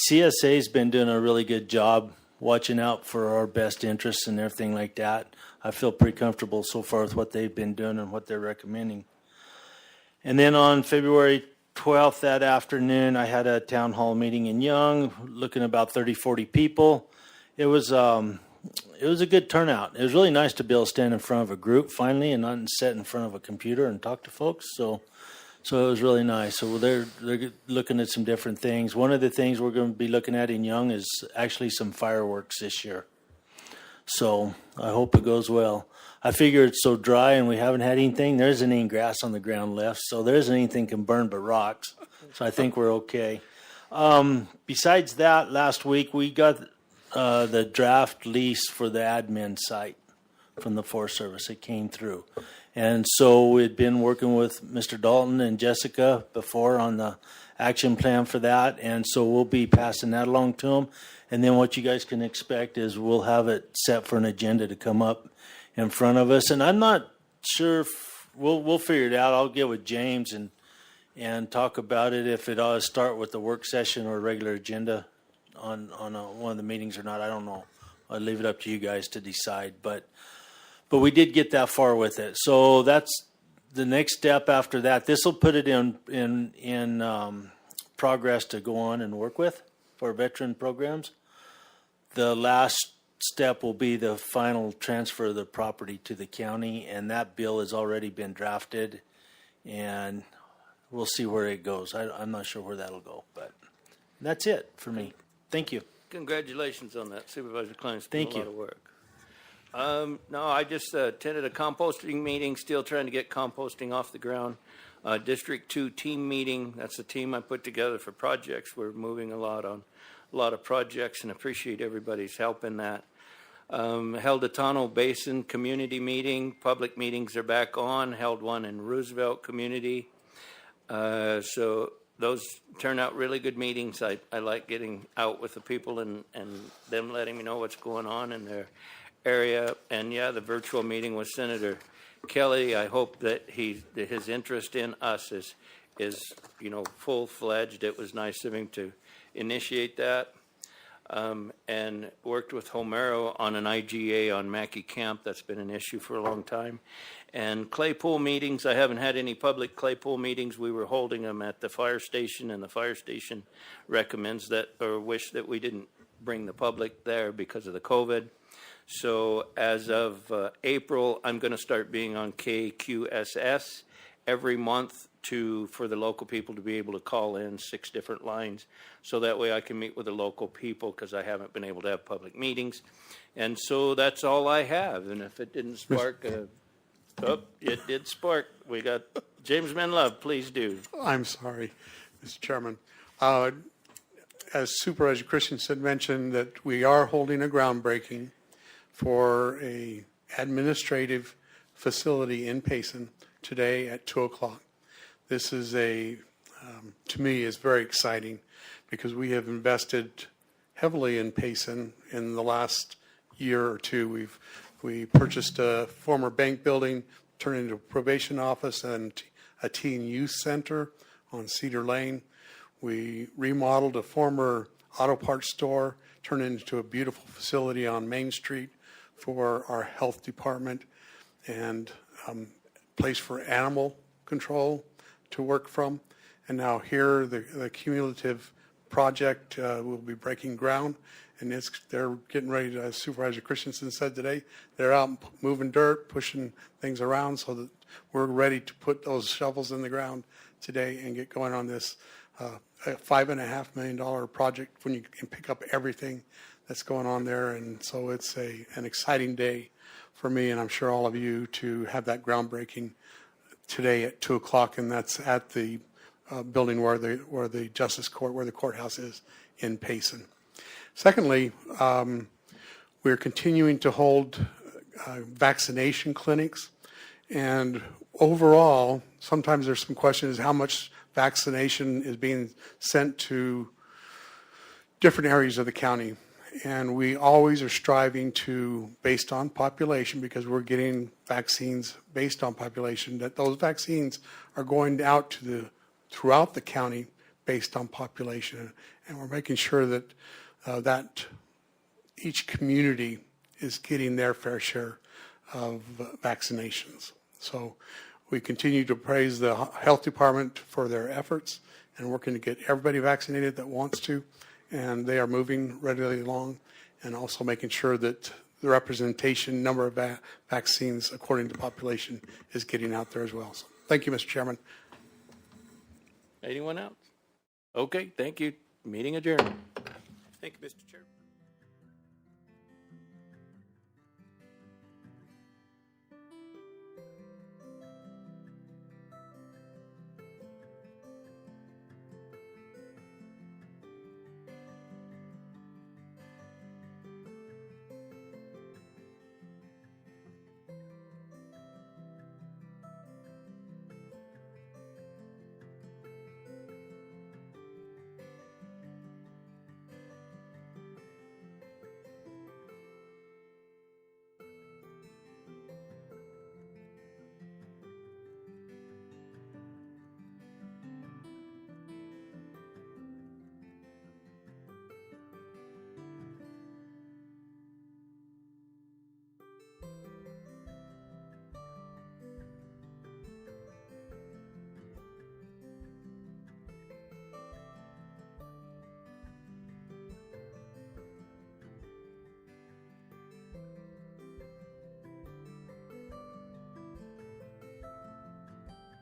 CSA's been doing a really good job watching out for our best interests and everything like that. I feel pretty comfortable so far with what they've been doing and what they're recommending. And then on February 12th that afternoon, I had a town hall meeting in Young, looking about 30, 40 people. It was a good turnout. It was really nice to be able to stand in front of a group finally and not sit in front of a computer and talk to folks. So it was really nice. So they're looking at some different things. One of the things we're going to be looking at in Young is actually some fireworks this year. So I hope it goes well. I figure it's so dry and we haven't had anything. There isn't any grass on the ground left, so there isn't anything can burn but rocks. So I think we're okay. Besides that, last week we got the draft lease for the admin site from the Forest Service. It came through. And so we'd been working with Mr. Dalton and Jessica before on the action plan for that. And so we'll be passing that along to them. And then what you guys can expect is we'll have it set for an agenda to come up in front of us. And I'm not sure if we'll figure it out. I'll get with James and talk about it, if it ought to start with the work session or regular agenda on one of the meetings or not. I don't know. I'll leave it up to you guys to decide. But we did get that far with it. So that's the next step after that. This will put it in progress to go on and work with for veteran programs. The last step will be the final transfer of the property to the county, and that bill has already been drafted, and we'll see where it goes. I'm not sure where that'll go, but that's it for me. Thank you. Congratulations on that, Supervisor Klein. It's been Thank a lot you. of work. No, I just attended a composting meeting, still trying to get composting off the ground. District 2 team meeting, that's the team I put together for projects. We're moving a lot of projects and appreciate everybody's help in that. Held a Tonto Basin community meeting. Public meetings are back on. Held one in Roosevelt community. So those turn out really good meetings. I like getting out with the people and them letting me know what's going on in their area. And yeah, the virtual meeting with Senator Kelly, I hope that his interest in us is full-fledged. It was nice of him to initiate that. And worked with Homero on an IGA on Mackey Camp. That's been an issue for a long time. And Claypool meetings, I haven't had any public Claypool meetings. We were holding them at the fire station, and the fire station recommends that, or wish that we didn't bring the public there because of the COVID. So as of April, I'm going to start being on KQSS every month for the local people to be able to call in 6 different lines. So that way I can meet with the local people, because I haven't been able to have public meetings. And so that's all I have. And if it didn't spark, it did spark. We got James Menlove, please do. I'm sorry, Mr. Chairman. As Supervisor Christensen mentioned, that we are holding a groundbreaking for a administrative facility in Payson today at 2 o'clock. This is to me, is very exciting, because we have invested heavily in Payson in the last year or two. We purchased a former bank building, turned into a probation office and a teen youth center on Cedar Lane. We remodeled a former auto parts store, turned it into a beautiful facility on Main Street for our health department, and place for animal control to work from. And now here, the cumulative project will be breaking ground, and they're getting ready to, as Supervisor Christensen said today, they're out moving dirt, pushing things around, so that we're ready to put those shovels in the ground today and get going on this $5.5 million project, when you can pick up everything that's going on there. And so it's an exciting day for me, and I'm sure all of you, to have that groundbreaking today at 2 o'clock, and that's at the building where the Justice Court, where the courthouse is in Payson. Secondly, we're continuing to hold vaccination clinics, and overall, sometimes there's some questions how much vaccination is being sent to different areas of the county. And we always are striving to, based on population, because we're getting vaccines based on population, that those vaccines are going out throughout the county based on population. And we're making sure that that each community is getting their fair share of vaccinations. So we continue to praise the health department for their efforts and working to get everybody vaccinated that wants to. And they are moving readily along, and also making sure that the representation number of vaccines according to population is getting out there as well. So thank you, Mr. Chairman. Anyone else? Okay, thank you. Meeting adjourned. Thank you, Mr. Chairman.